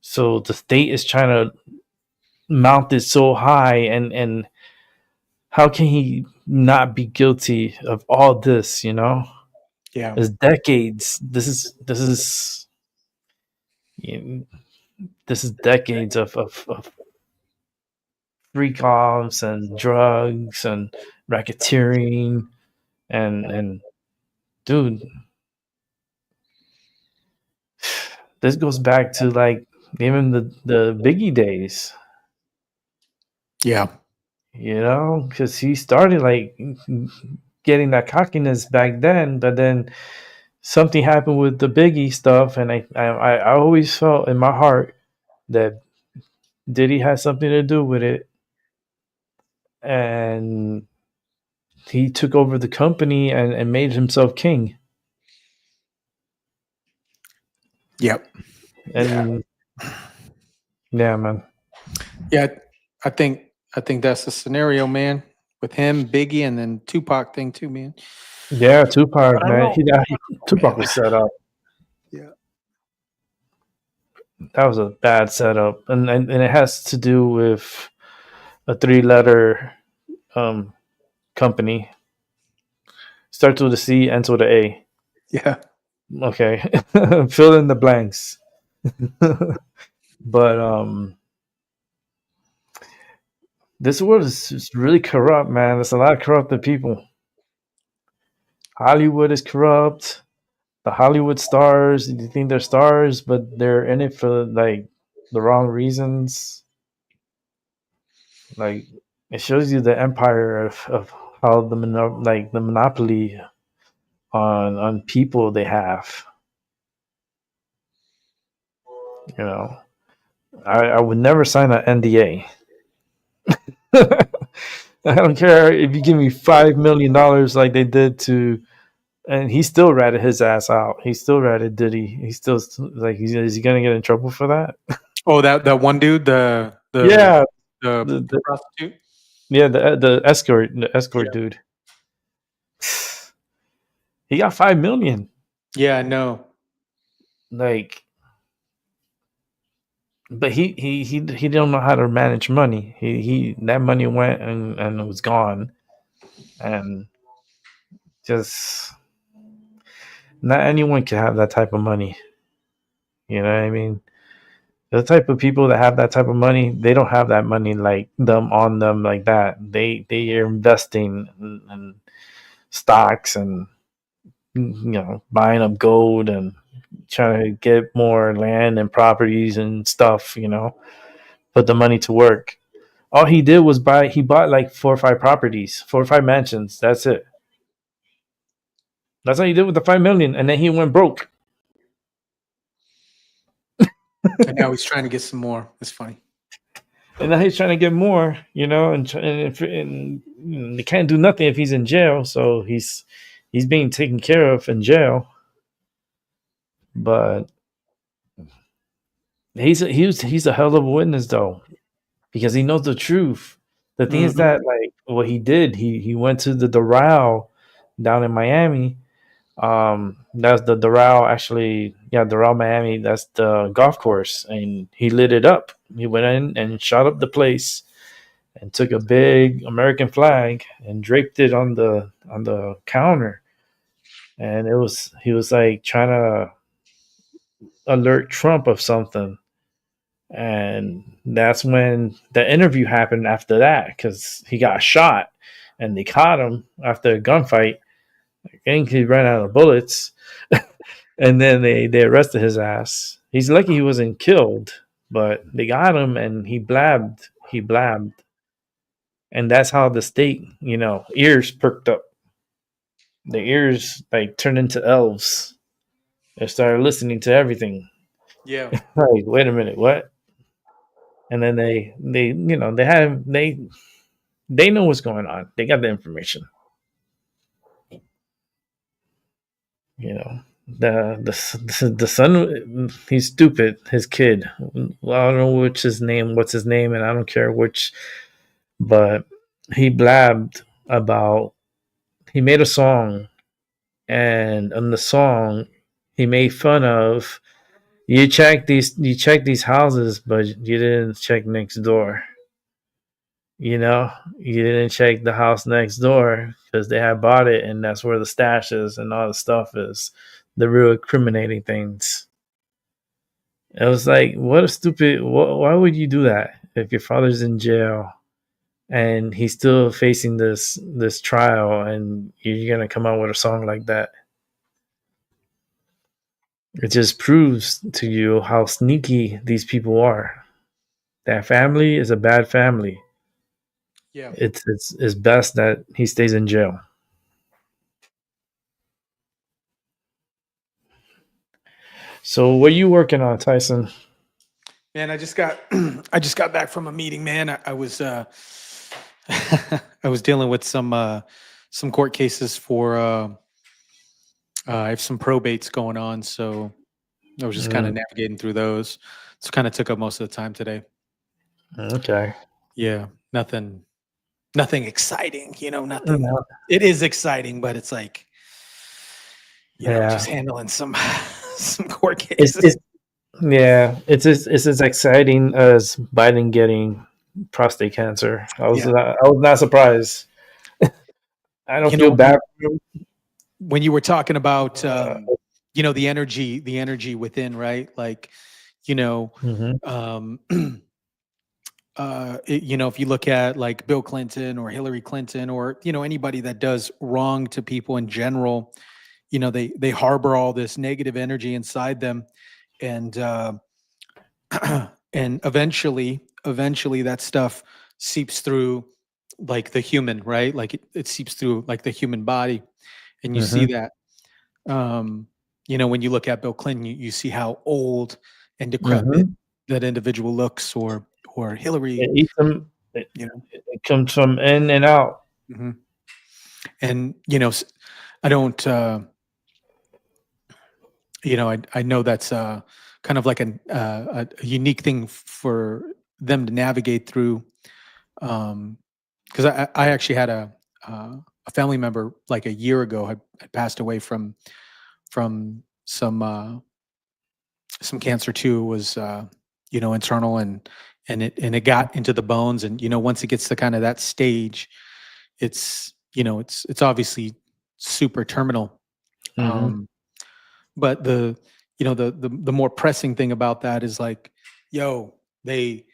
So the state is trying to mount it so high, and how can he not be guilty of all this? Yeah. It's decades. You know, this is decades of freak offs and drugs and racketeering, and dude, this goes back to, like, even the Biggie days, Yeah. because he started, like, getting that cockiness back then, but then something happened with the Biggie stuff, and I always felt in my heart that Diddy had something to do with it, and he took over the company and made himself king. Yep. Yeah. And yeah, man. Yeah. I think I think that's the scenario, man. With him, Biggie, and then Tupac thing too, man. Yeah, But Tupac, I don't man. know, Tupac man. was set up. that was a bad setup, and it has to do with a 3-letter um, company. Starts with a C, ends with an A. Yeah. Okay, fill in the blanks. But this world is just really corrupt, man. There's a lot of corrupted people. Hollywood is corrupt. The Hollywood stars, you think they're stars, but they're in it for like the wrong reasons. Like it shows you the empire of how the monopoly on people they have. You know, I would never sign an NDA. I don't care if you give me $5 million like they did to, and he still ratted his ass out. He still ratted Diddy. He still like, is he gonna get in trouble for that? Oh, that one dude, Yeah, the prostitute. yeah, the escort Yeah. dude. He got 5 million. Yeah, I know. Like, but he don't know how to manage money. He that money went and it was gone, and just not anyone can have that type of money. You know what I mean? The type of people that have that type of money, they don't have that money like them on them like that. They are investing in stocks and buying up gold and trying to get more land and properties and stuff. Put the money to work. All he did was he bought like 4 or 5 properties, 4 or 5 mansions. That's it. That's all he did with the 5 million, and then he went broke. And now he's trying to get some more. It's funny. And now he's trying to get more, and they can't do nothing if he's in jail. So he's being taken care of in jail. But he's a hell of a witness though, because he knows the truth. The thing is that like what he did, he went to the Doral down in Miami. That's the Doral, actually. Yeah, Doral, Miami. That's the golf course, and he lit it up. He went in and shot up the place, and took a big American flag and draped it on the counter. And he was like trying to alert Trump of something. And that's when the interview happened after that, because he got shot and they caught him after a gunfight. I think he ran out of bullets. And then they arrested his ass. He's lucky he wasn't killed, but they got him and he blabbed. And that's how the state, ears perked up. The ears like turned into elves. They started listening to everything. Yeah. Like, wait a minute, what? And then they know what's going on. They got the information. The son, he's stupid. His kid, well, I don't know what's his name, and I don't care which, but he blabbed about. He made a song, and on the song, he made fun of. You check these houses, but you didn't check next door. You didn't check the house next door because they had bought it, and that's where the stash is and all the stuff is. The real incriminating things. It was like, what a stupid. Why would you do that if your father's in jail and he's still facing this trial, and you're gonna come out with a song like that? It just proves to you how sneaky these people are. That family is a bad family. Yeah. It's best that he stays in jail. So what are you working on, Tyson? Man, I just got back from a meeting, man. I was I was dealing with some court cases for I have some probates going on, so I was just kind of navigating through those. So kind of took up most of the time today. Okay. Yeah, nothing exciting, nothing. It is exciting, but it's like, just handling some court cases. Yeah, it's as exciting as Biden getting prostate cancer. Yeah. I was not surprised. I don't You feel know, bad for him. when you were talking about, Uh, the energy within, right? Like, you know, mhm, um, if you look at like Bill Clinton or Hillary Clinton or, anybody that does wrong to people in general, they harbor all this negative energy inside them. And, and eventually that stuff seeps through like the human, right? Like it seeps through like the human body. And you see mhm, that, um, when you look at Bill Clinton, you see how old and decrepit mhm. that individual looks, or Hillary, It eats them. you know. It comes from in and out. Mhm. And I don't, I know that's kind of like a unique thing for them to navigate through. Because I actually had a family member like a year ago had passed away from some cancer too. It was internal, and it got into the bones, and once it gets to kind of that stage, it's obviously super terminal. Mhm, um but the more pressing thing about that is like, yo, they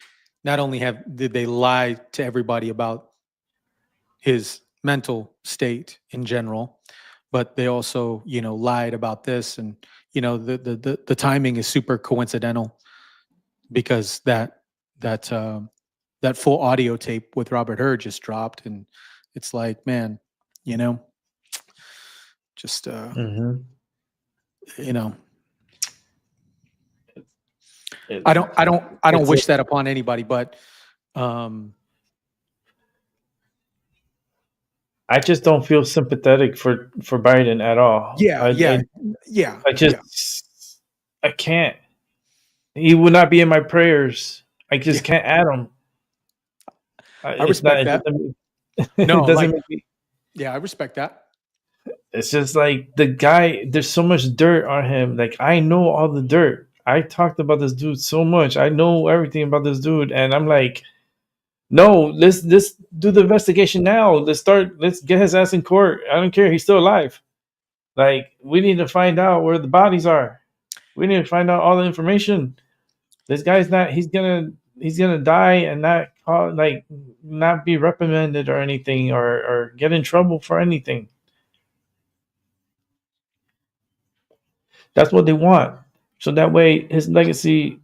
not only did they lie to everybody about his mental state in general, but they also lied about this. And the timing is super coincidental, because that full audio tape with Robert Hurd just dropped. And it's like, man, you know just mhm. you know It, I don't it's a, wish that upon anybody, but um I just don't feel sympathetic for Biden at all. yeah, yeah, yeah, I yeah, just I can't. He would not be in my prayers. I yeah. just can't add him. I It's not. respect It that. doesn't. It No, doesn't like, make me. yeah, I respect that. It's just like the guy. There's so much dirt on him. Like I know all the dirt. I talked about this dude so much. I know everything about this dude, and I'm like, no, let's do the investigation now. Let's start. Let's get his ass in court. I don't care. He's still alive. Like we need to find out where the bodies are. We need to find out all the information. This guy's not. He's gonna die and not like not be reprimanded or anything or get in trouble for anything. That's what they want. So that way his legacy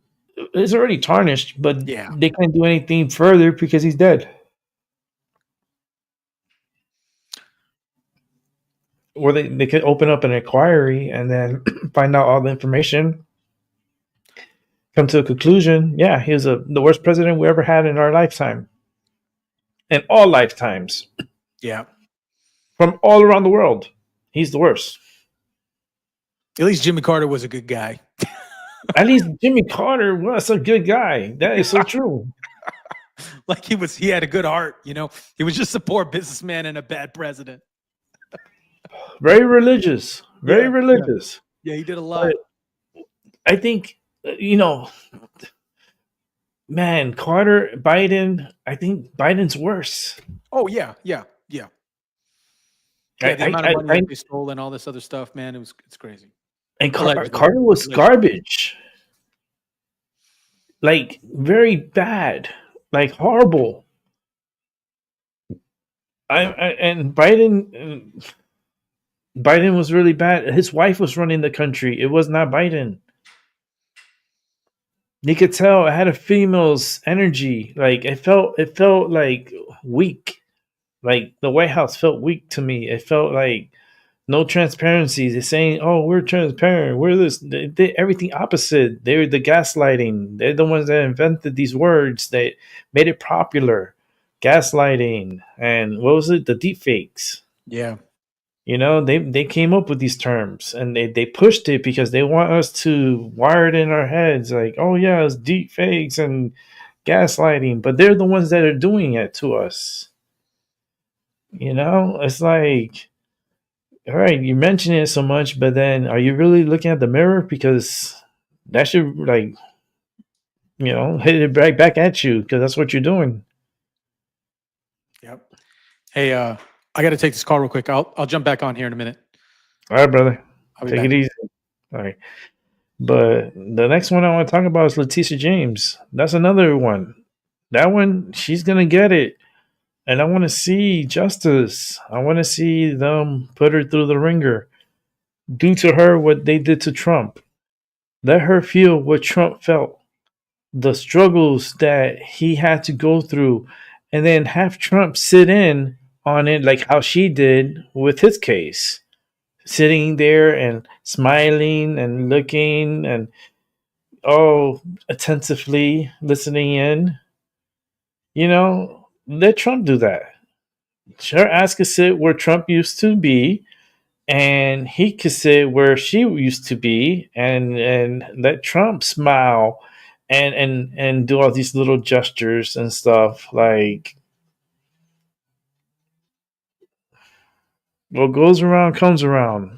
is already tarnished, but Yeah. they can't do anything further because he's dead. Or they could open up an inquiry and then find out all the information, come to a conclusion. Yeah, he was the worst president we ever had in our lifetime. In all lifetimes. Yeah. From all around the world. He's the worst. At least Jimmy Carter was a good guy. At least Jimmy Carter was a good guy. That is so true. Like he had a good heart. He was just a poor businessman and a bad president. Very religious. Very Yeah. Yeah. religious. Yeah. He did a But lot. I think, man, Carter, Biden, I think Biden's worse. Oh yeah. Yeah. Yeah. I, Yeah. The amount of money I that they stole and all this other stuff, man, it's crazy. and Allegedly. Carter was Allegedly. garbage. Like, very bad. Like, horrible. And Biden was really bad. His wife was running the country. It was not Biden. You could tell it had a female's energy. Like it felt like weak. Like the White House felt weak to me. It felt like no transparency. They're saying, "Oh, we're transparent. We're this." They did everything opposite. They're the gaslighting. They're the ones that invented these words. They made it popular. Gaslighting and what was it? The deep fakes. Yeah. They came up with these terms and they pushed it because they want us to wire it in our heads like, oh yeah, it's deep fakes and gaslighting, but they're the ones that are doing it to us. It's like, all right, you mention it so much, but then are you really looking at the mirror? Because that should like hit it right back at you because that's what you're doing. Yep. Hey, I got to take this call real quick. I'll jump back on here in a minute. All right, brother, I'll be take back. it easy. All right, but the next one I want to talk about is Letitia James. That's another one. That one, she's gonna get it. And I want to see justice. I want to see them put her through the ringer. Do to her what they did to Trump. Let her feel what Trump felt, the struggles that he had to go through, and then have Trump sit in on it like how she did with his case, sitting there and smiling and looking and attentively listening in. Let Trump do that. Her ass could sit where Trump used to be, and he could sit where she used to be, and let Trump smile and do all these little gestures and stuff. Like what goes around comes around.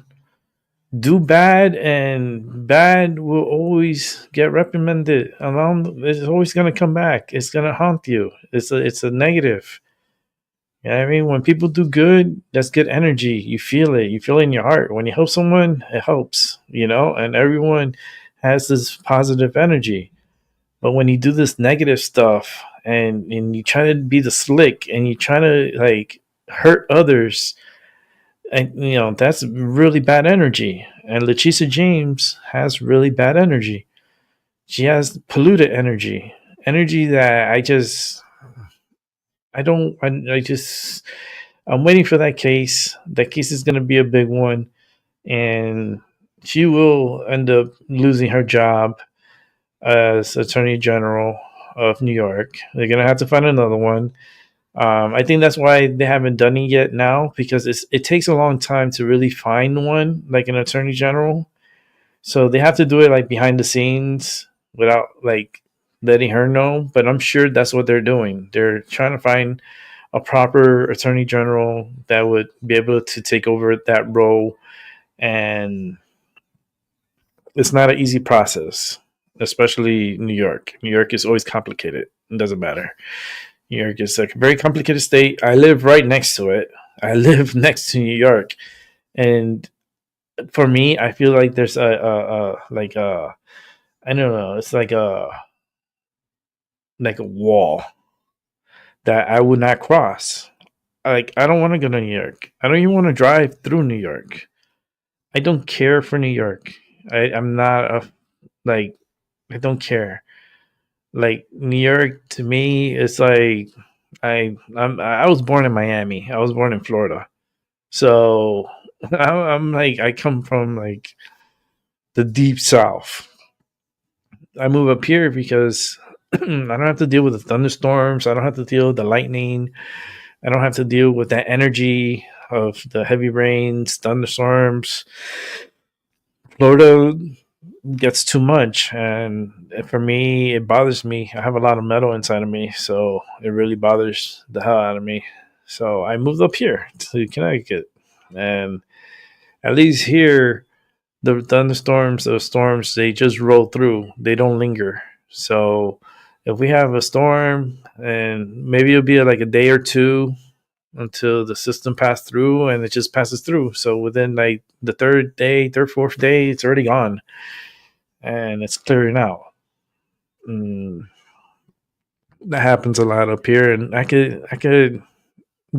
Do bad, and bad will always get reprimanded. It's always gonna come back. It's gonna haunt you. It's a negative. You know what I mean? When people do good, that's good energy. You feel it. You feel it in your heart. When you help someone, it helps, and everyone has this positive energy. But when you do this negative stuff and you try to be the slick and you try to like hurt others, and that's really bad energy. And Letitia James has really bad energy. She has polluted energy that I don't, I just, I'm waiting for that case. That case is going to be a big one, and she will end up losing her job as Attorney General of New York. They're going to have to find another one. I think that's why they haven't done it yet now, because it takes a long time to really find one, like an Attorney General. So they have to do it like behind the scenes without like letting her know. But I'm sure that's what they're doing. They're trying to find a proper attorney general that would be able to take over that role. And it's not an easy process, especially New York. New York is always complicated. It doesn't matter. New York is like a very complicated state. I live right next to it. I live next to New York. And for me, I feel like there's I don't know, it's like a wall that I would not cross. Like I don't want to go to New York. I don't even want to drive through New York. I don't care for New York. I'm not like I don't care. Like New York to me is like I was born in Miami. I was born in Florida. So I'm like I come from like the deep south. I move up here because I don't have to deal with the thunderstorms. I don't have to deal with the lightning. I don't have to deal with that energy of the heavy rains, thunderstorms. Florida gets too much, and for me, it bothers me. I have a lot of metal inside of me, so it really bothers the hell out of me. So I moved up here to Connecticut, and at least here, the thunderstorms, the storms, they just roll through. They don't linger. So if we have a storm, and maybe it'll be like a day or two until the system passed through, and it just passes through. So within like the third day, fourth day, it's already gone, and it's clearing out. Mm, that happens a lot up here, and I could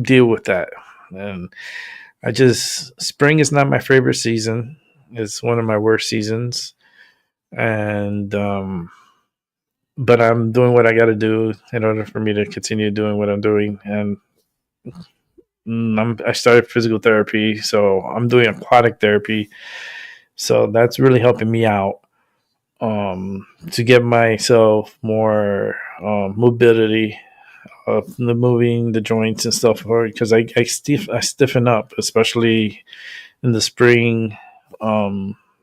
deal with that. And I just spring is not my favorite season. It's one of my worst seasons, and but I'm doing what I got to do in order for me to continue doing what I'm doing. And I started physical therapy, so I'm doing aquatic therapy. So that's really helping me out to get myself more mobility of the moving the joints and stuff, because I stiffen up, especially in the spring,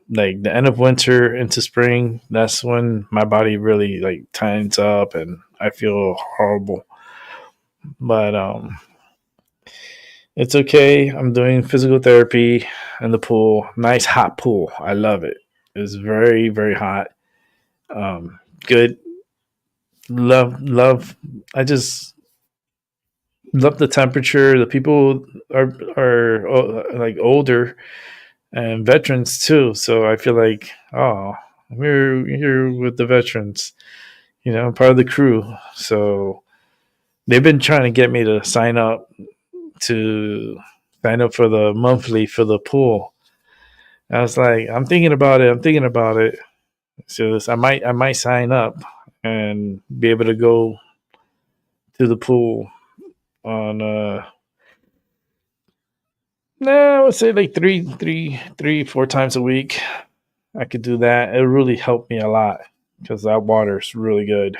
like the end of winter into spring. That's when my body really like tightens up and I feel horrible. But it's okay. I'm doing physical therapy in the pool. Nice hot pool. I love it. It's very, very hot. Good. Love. I just love the temperature. The people are like older and veterans too. So I feel like, oh, we're here with the veterans, part of the crew. So they've been trying to get me to to sign up for the monthly for the pool. I was like, I'm thinking about it. I'm thinking about it. So I might sign up and be able to go to the pool on I would say like 4 times a week. I could do that. It really helped me a lot because that water is really good.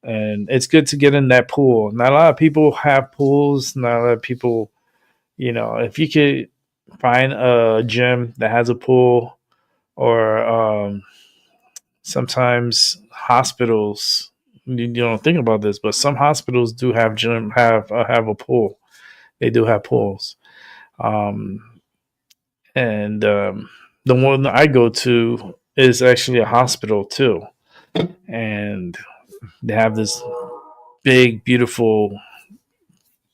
And it's good to get in that pool. Not a lot of people have pools. Not a lot of people, if you could find a gym that has a pool, or sometimes hospitals, you don't think about this, but some hospitals do have a pool. They do have pools. Um, and the one that I go to is actually a hospital too, and they have this big, beautiful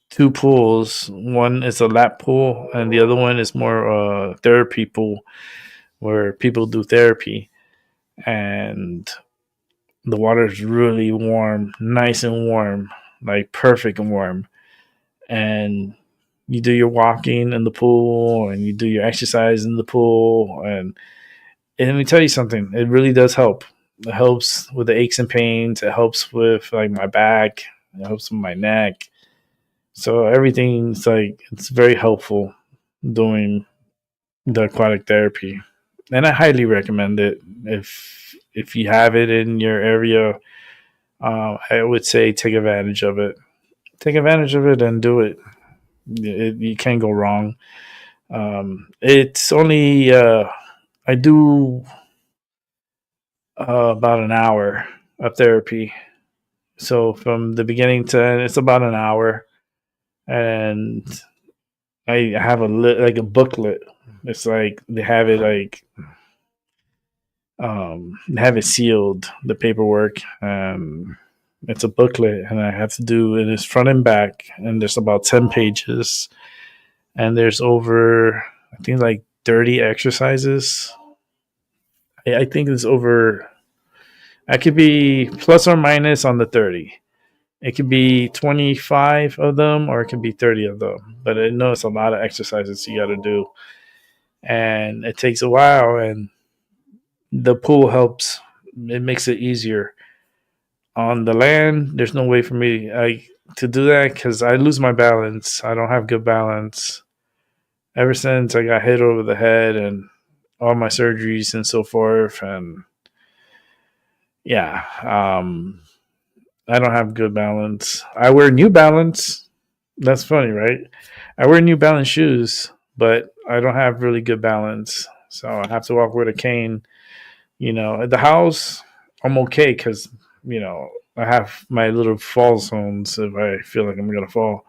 two pools. One is a lap pool, and the other one is more therapy pool where people do therapy, and the water is really warm, nice and warm, like perfect and warm, and you do your walking in the pool and you do your exercise in the pool, and let me tell you something, it really does help. It helps with the aches and pains. It helps with like my back. It helps with my neck. So everything's like it's very helpful doing the aquatic therapy, and I highly recommend it if you have it in your area. I would say take advantage of it. Take advantage of it and do it. You can't go wrong. It's only I do about an hour of therapy. So from the beginning to end, it's about an hour, and I have like a booklet. It's like they have it like have it sealed, the paperwork. It's a booklet, and I have to do it is front and back, and there's about 10 pages, and there's over I think like 30 exercises. I think it's over. I could be plus or minus on the 30. It could be 25 of them, or it could be 30 of them. But I know it's a lot of exercises you got to do, and it takes a while. And the pool helps; it makes it easier. On the land, there's no way for me to do that because I lose my balance. I don't have good balance ever since I got hit over the head and all my surgeries and so forth. And yeah, I don't have good balance. I wear New Balance. That's funny, right? I wear New Balance shoes, but I don't have really good balance. So I have to walk with a cane. At the house, I'm okay because, I have my little fall zones if I feel like I'm going to fall.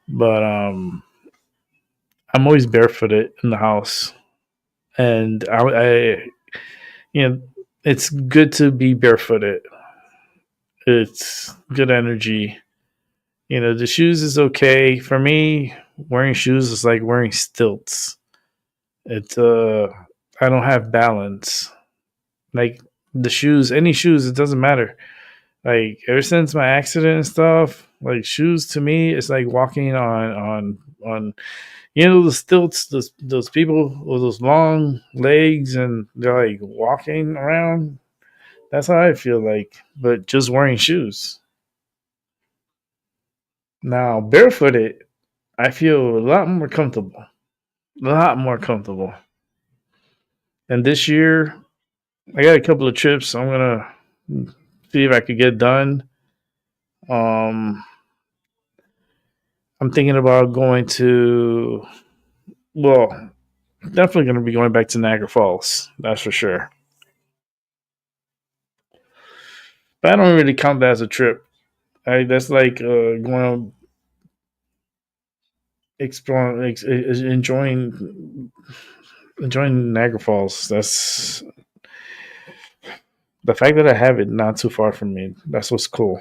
But I'm always barefooted in the house. And you know, it's good to be barefooted. It's good energy. The shoes is okay for me. Wearing shoes is like wearing stilts. It's I don't have balance. Like the shoes, any shoes, it doesn't matter. Like ever since my accident and stuff, like shoes to me, it's like walking on the stilts. Those people with those long legs and they're like walking around. That's how I feel like, but just wearing shoes. Now barefooted, I feel a lot more comfortable. A lot more comfortable. And this year, I got a couple of trips I'm gonna see if I could get done. Um, I'm thinking about going to, well, definitely going to be going back to Niagara Falls. That's for sure. But I don't really count that as a trip. That's like going exploring, enjoying Niagara Falls. The fact that I have it not too far from me, that's what's cool.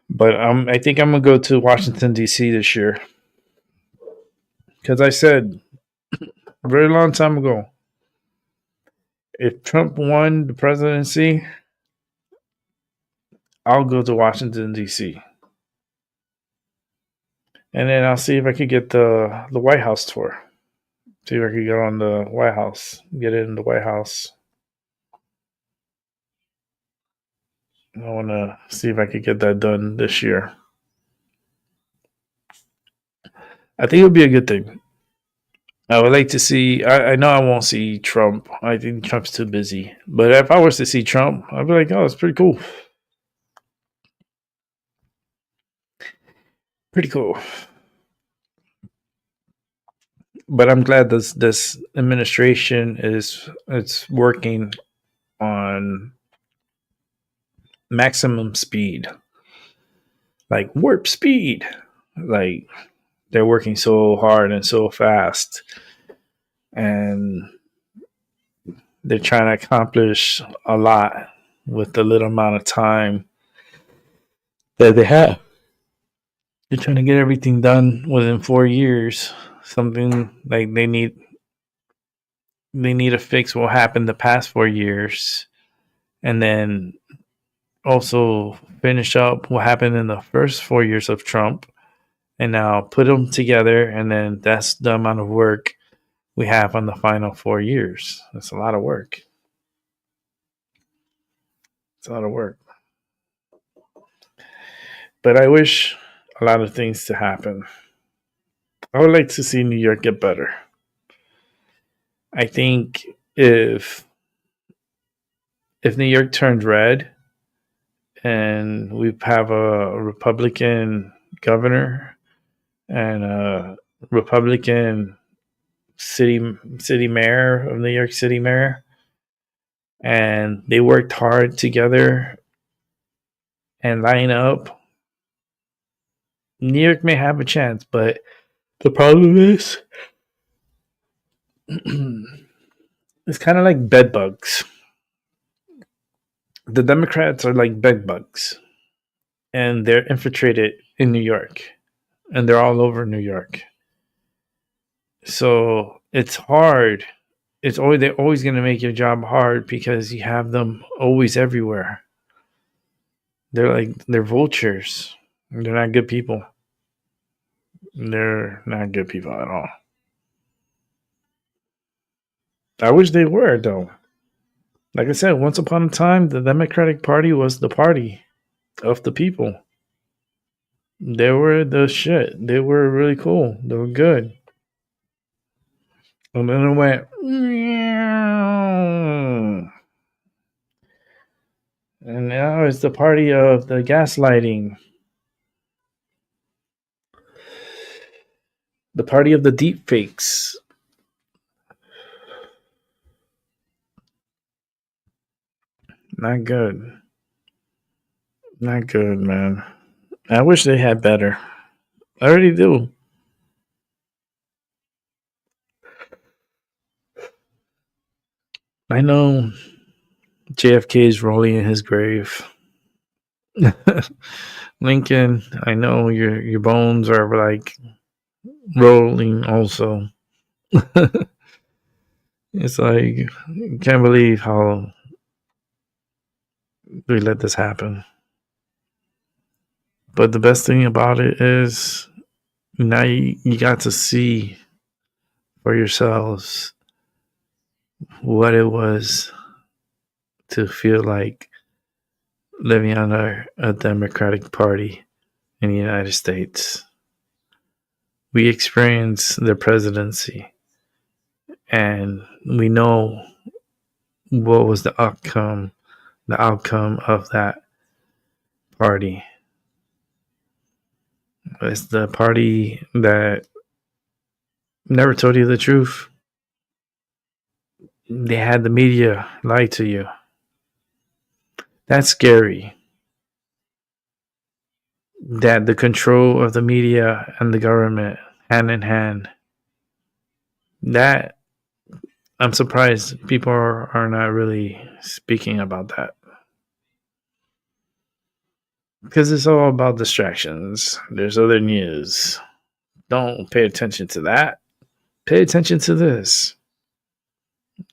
But I think I'm gonna go to Washington D.C. this year because I said a very long time ago, if Trump won the presidency, I'll go to Washington D.C. and then I'll see if I could get the White House tour. See if I could get on the White House, get in the White House. I want to see if I could get that done this year. I think it would be a good thing. I would like to see. I know I won't see Trump. I think Trump's too busy. But if I was to see Trump, I'd be like, oh, it's pretty cool. Pretty cool. But I'm glad this administration it's working on maximum speed, like warp speed. Like they're working so hard and so fast, and they're trying to accomplish a lot with the little amount of time that they have. They're trying to get everything done within 4 years. Something like they need to fix what happened the past 4 years, and then also finish up what happened in the first 4 years of Trump, and now put them together, and then that's the amount of work we have on the final 4 years. That's a lot of work. It's a lot of work. But I wish a lot of things to happen. I would like to see New York get better. I think if New York turned red and we have a Republican governor and a Republican city mayor of New York City mayor, and they worked hard together and line up, New York may have a chance. But the problem is, it's kind of like bed bugs. The Democrats are like bed bugs, and they're infiltrated in New York, and they're all over New York. So it's hard. They're always going to make your job hard because you have them always everywhere. They're vultures. They're not good people. They're not good people at all. I wish they were, though. Like I said, once upon a time, the Democratic Party was the party of the people. They were the shit. They were really cool. They were good. And then it went, meow. And now it's the party of the gaslighting. The party of the deep fakes. Not good. Not good, man. I wish they had better. I already do. I know JFK is rolling in his grave. Lincoln, I know your bones are like rolling also. It's like, I can't believe how we let this happen. But the best thing about it is now you got to see for yourselves what it was to feel like living under a Democratic Party in the United States. We experienced the presidency, and we know what was the outcome of that party. It's the party that never told you the truth. They had the media lie to you. That's scary. That the control of the media and the government, hand in hand, That I'm surprised people are not really speaking about that because it's all about distractions. There's other news. Don't pay attention to that. Pay attention to this.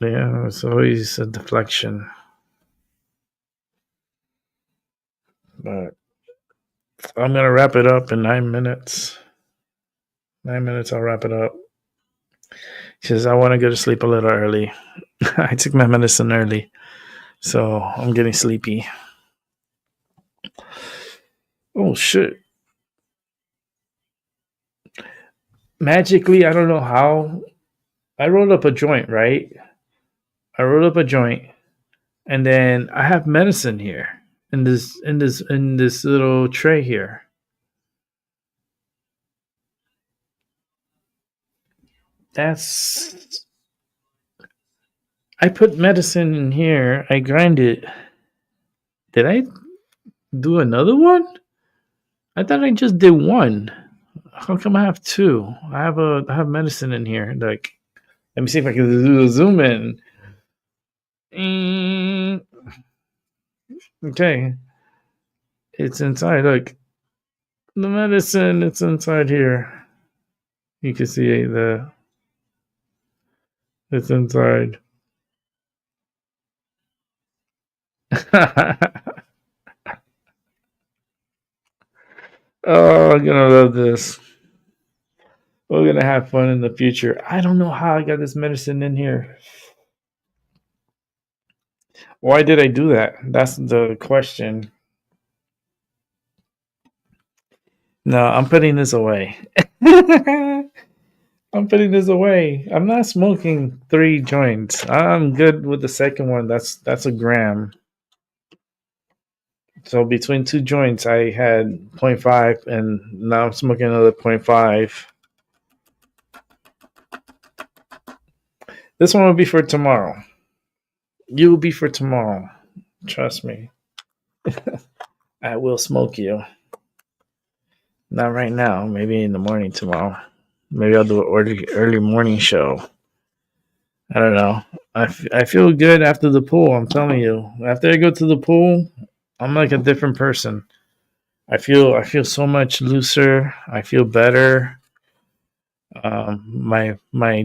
Yeah, it's always a deflection. But I'm gonna wrap it up in 9 minutes. 9 minutes, I'll wrap it up. Because I want to go to sleep a little early. I took my medicine early, so I'm getting sleepy. Oh shit! Magically, I don't know how. I rolled up a joint, right? I rolled up a joint, and then I have medicine here in this little tray here. That's I put medicine in here. I grind it. Did I do another one? I thought I just did one. How come I have two? I have medicine in here. Like, let me see if I can do a zoom in. Okay, it's inside. Look, the medicine. It's inside here. You can see it's inside. Oh, I'm gonna love this. We're gonna have fun in the future. I don't know how I got this medicine in here. Why did I do that? That's the question. No, I'm putting this away. I'm putting this away. I'm not smoking 3 joints. I'm good with the second one. That's a gram. So between 2 joints, I had zero point 0.5, and now I'm smoking another 0.5. This one will be for tomorrow. You will be for tomorrow. Trust me. I will smoke you. Not right now. Maybe in the morning tomorrow. Maybe I'll do an early morning show. I don't know. I feel good after the pool. I'm telling you. After I go to the pool, I'm like a different person. I feel so much looser. I feel better. My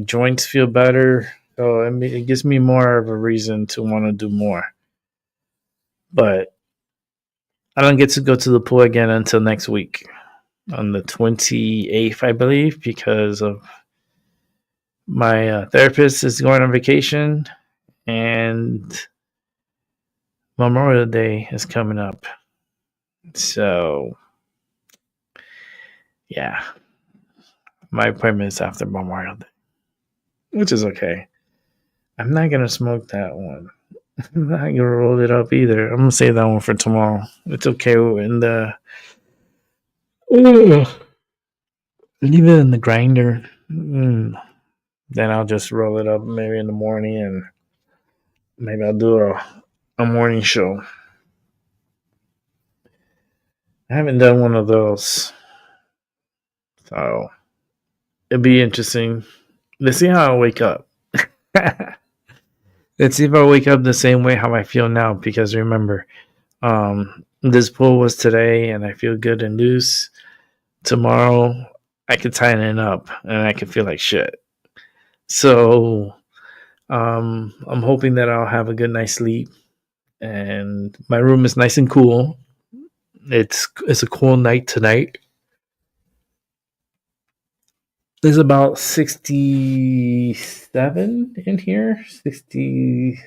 joints feel better. So it gives me more of a reason to want to do more. But I don't get to go to the pool again until next week on the 28th, I believe, because of my therapist is going on vacation and Memorial Day is coming up. So, yeah, my appointment is after Memorial Day, which is okay. I'm not going to smoke that one. I'm not going to roll it up either. I'm going to save that one for tomorrow. It's okay. Leave it in the grinder. Then I'll just roll it up maybe in the morning, and maybe I'll do a morning show. I haven't done one of those. So it'd be interesting. Let's see how I wake up. Let's see if I wake up the same way how I feel now. Because remember, this pool was today, and I feel good and loose. Tomorrow, I could tighten it up, and I could feel like shit. So, I'm hoping that I'll have a good night's sleep, and my room is nice and cool. It's a cool night tonight. There's about 67 in here. 66.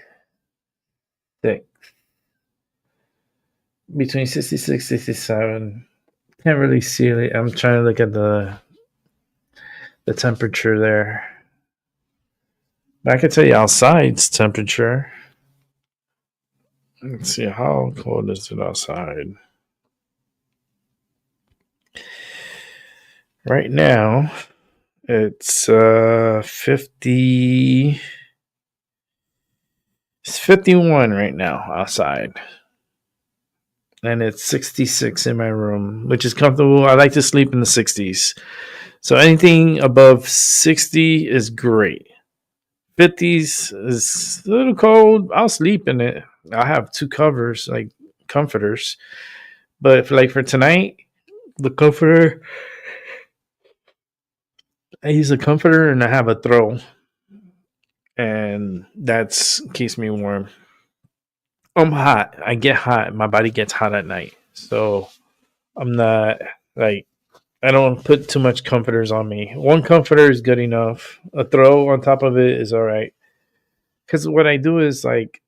Between 66 67. Can't really see it. I'm trying to look at the temperature there. But I can tell you outside's temperature. Let's see, how cold is it outside? Right now, it's 50. It's 51 right now outside. And it's 66 in my room, which is comfortable. I like to sleep in the 60s. So anything above 60 is great. 50s is a little cold. I'll sleep in it. I have two covers, like comforters. But like for tonight, the comforter, I use a comforter and I have a throw, and that's keeps me warm. I'm hot. I get hot. My body gets hot at night, so I'm not like I don't put too much comforters on me. One comforter is good enough. A throw on top of it is all right. Because what I do is like,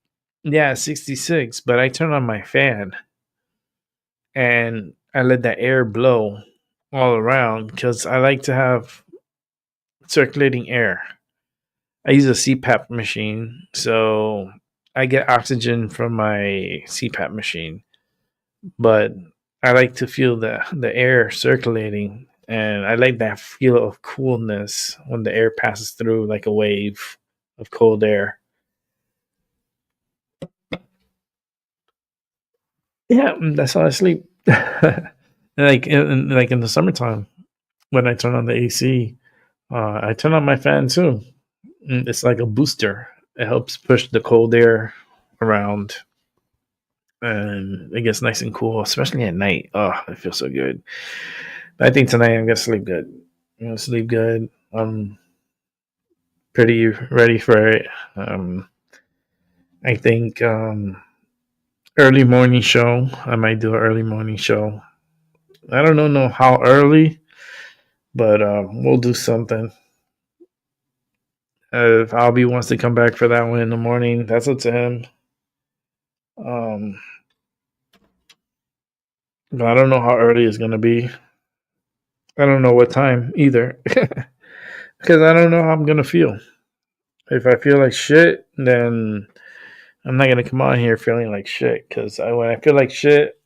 yeah, 66, but I turn on my fan and I let that air blow all around because I like to have circulating air. I use a CPAP machine, so I get oxygen from my CPAP machine, but I like to feel the air circulating, and I like that feel of coolness when the air passes through like a wave of cold air. Yeah, that's how I sleep. Like in the summertime when I turn on the AC, I turn on my fan too. It's like a booster. It helps push the cold air around, and it gets nice and cool, especially at night. Oh, it feels so good. I think tonight I'm gonna sleep good. I'm gonna sleep good. I'm pretty ready for it. I think early morning show. I might do an early morning show. I don't know how early, but we'll do something. If Albie wants to come back for that one in the morning, that's up to him. Um, but I don't know how early it's gonna be. I don't know what time either, because I don't know how I'm gonna feel. If I feel like shit, then I'm not gonna come on here feeling like shit. Because when I feel like shit,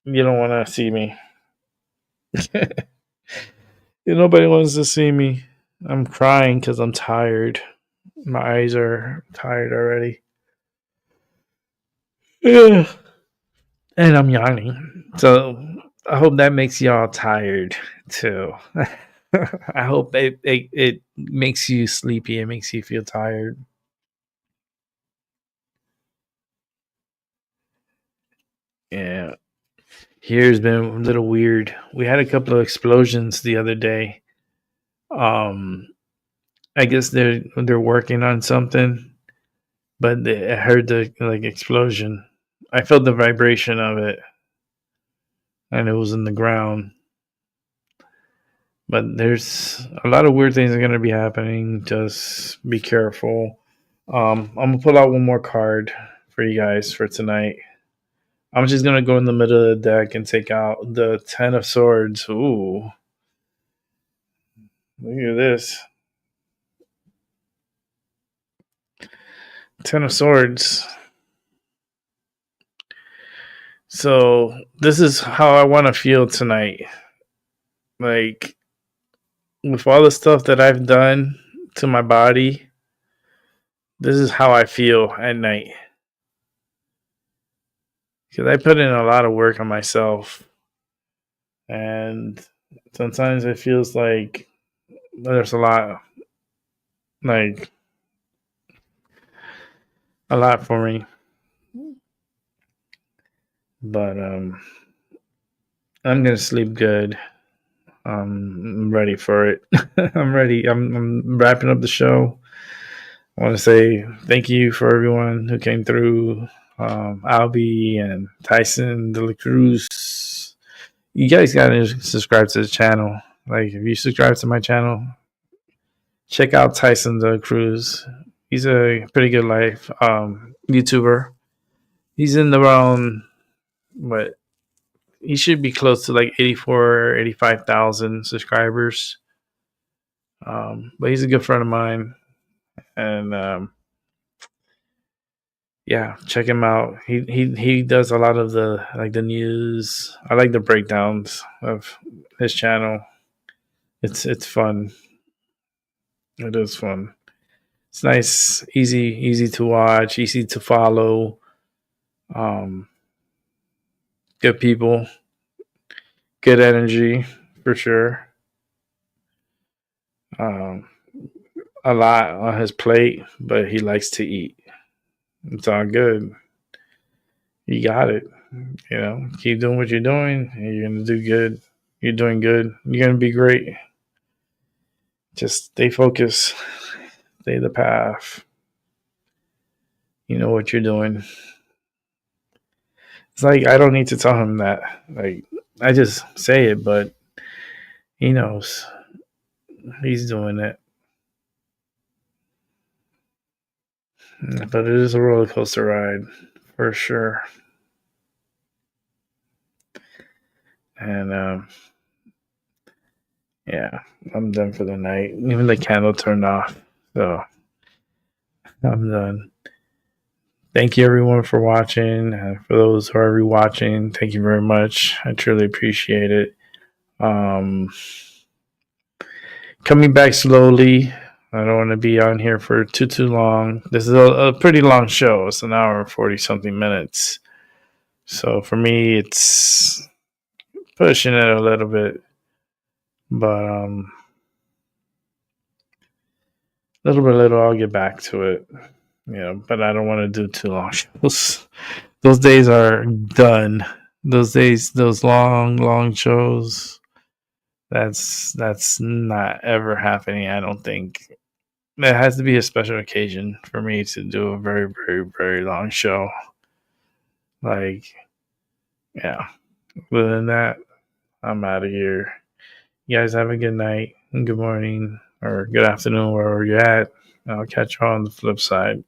you don't want to see me. Nobody wants to see me. I'm crying because I'm tired. My eyes are tired already. Yeah. And I'm yawning. So I hope that makes y'all tired too. I hope it makes you sleepy. It makes you feel tired. Yeah. Here's been a little weird. We had a couple of explosions the other day. Um, I guess they're working on something, but I heard the like explosion. I felt the vibration of it, and it was in the ground. But there's a lot of weird things that are gonna be happening. Just be careful. I'm gonna pull out one more card for you guys for tonight. I'm just gonna go in the middle of the deck and take out the Ten of Swords. Ooh, look at this. Ten of Swords. So this is how I want to feel tonight. Like with all the stuff that I've done to my body, this is how I feel at night. Because I put in a lot of work on myself, and sometimes it feels like there's like a lot for me. But I'm gonna sleep good. I'm ready for it. I'm ready. I'm wrapping up the show. I want to say thank you for everyone who came through. Albie and Tyson De La Cruz. You guys gotta subscribe to the channel. Like if you subscribe to my channel, check out Tyson De La Cruz. He's a pretty good life YouTuber. He's in around what he should be close to like 84, 85,000 subscribers. But he's a good friend of mine, and yeah, check him out. He does a lot of the news. I like the breakdowns of his channel. It's fun. It is fun. It's nice, easy to watch, easy to follow. Um, Good people, good energy for sure. Um, a lot on his plate, but he likes to eat. It's all good. You got it. Keep doing what you're doing, and you're gonna do good. You're doing good. You're gonna be great. Just stay focused. Stay the path. You know what you're doing. It's like I don't need to tell him that. Like I just say it, but he knows. He's doing it. But it is a roller coaster ride for sure. And yeah, I'm done for the night. Even the candle turned off. So I'm done. Thank you everyone for watching. For those who are rewatching, thank you very much. I truly appreciate it. Coming back slowly. I don't want to be on here for too long. This is a pretty long show. It's an hour and 40 something minutes. So for me, it's pushing it a little bit. But little by little, I'll get back to it. But I don't want to do too long shows. Those days are done. Those days, those long shows. That's not ever happening. I don't think. It has to be a special occasion for me to do a very, very, very long show. Like, yeah. Other than that, I'm out of here. You guys have a good night, and good morning, or good afternoon, wherever you're at. I'll catch you on the flip side.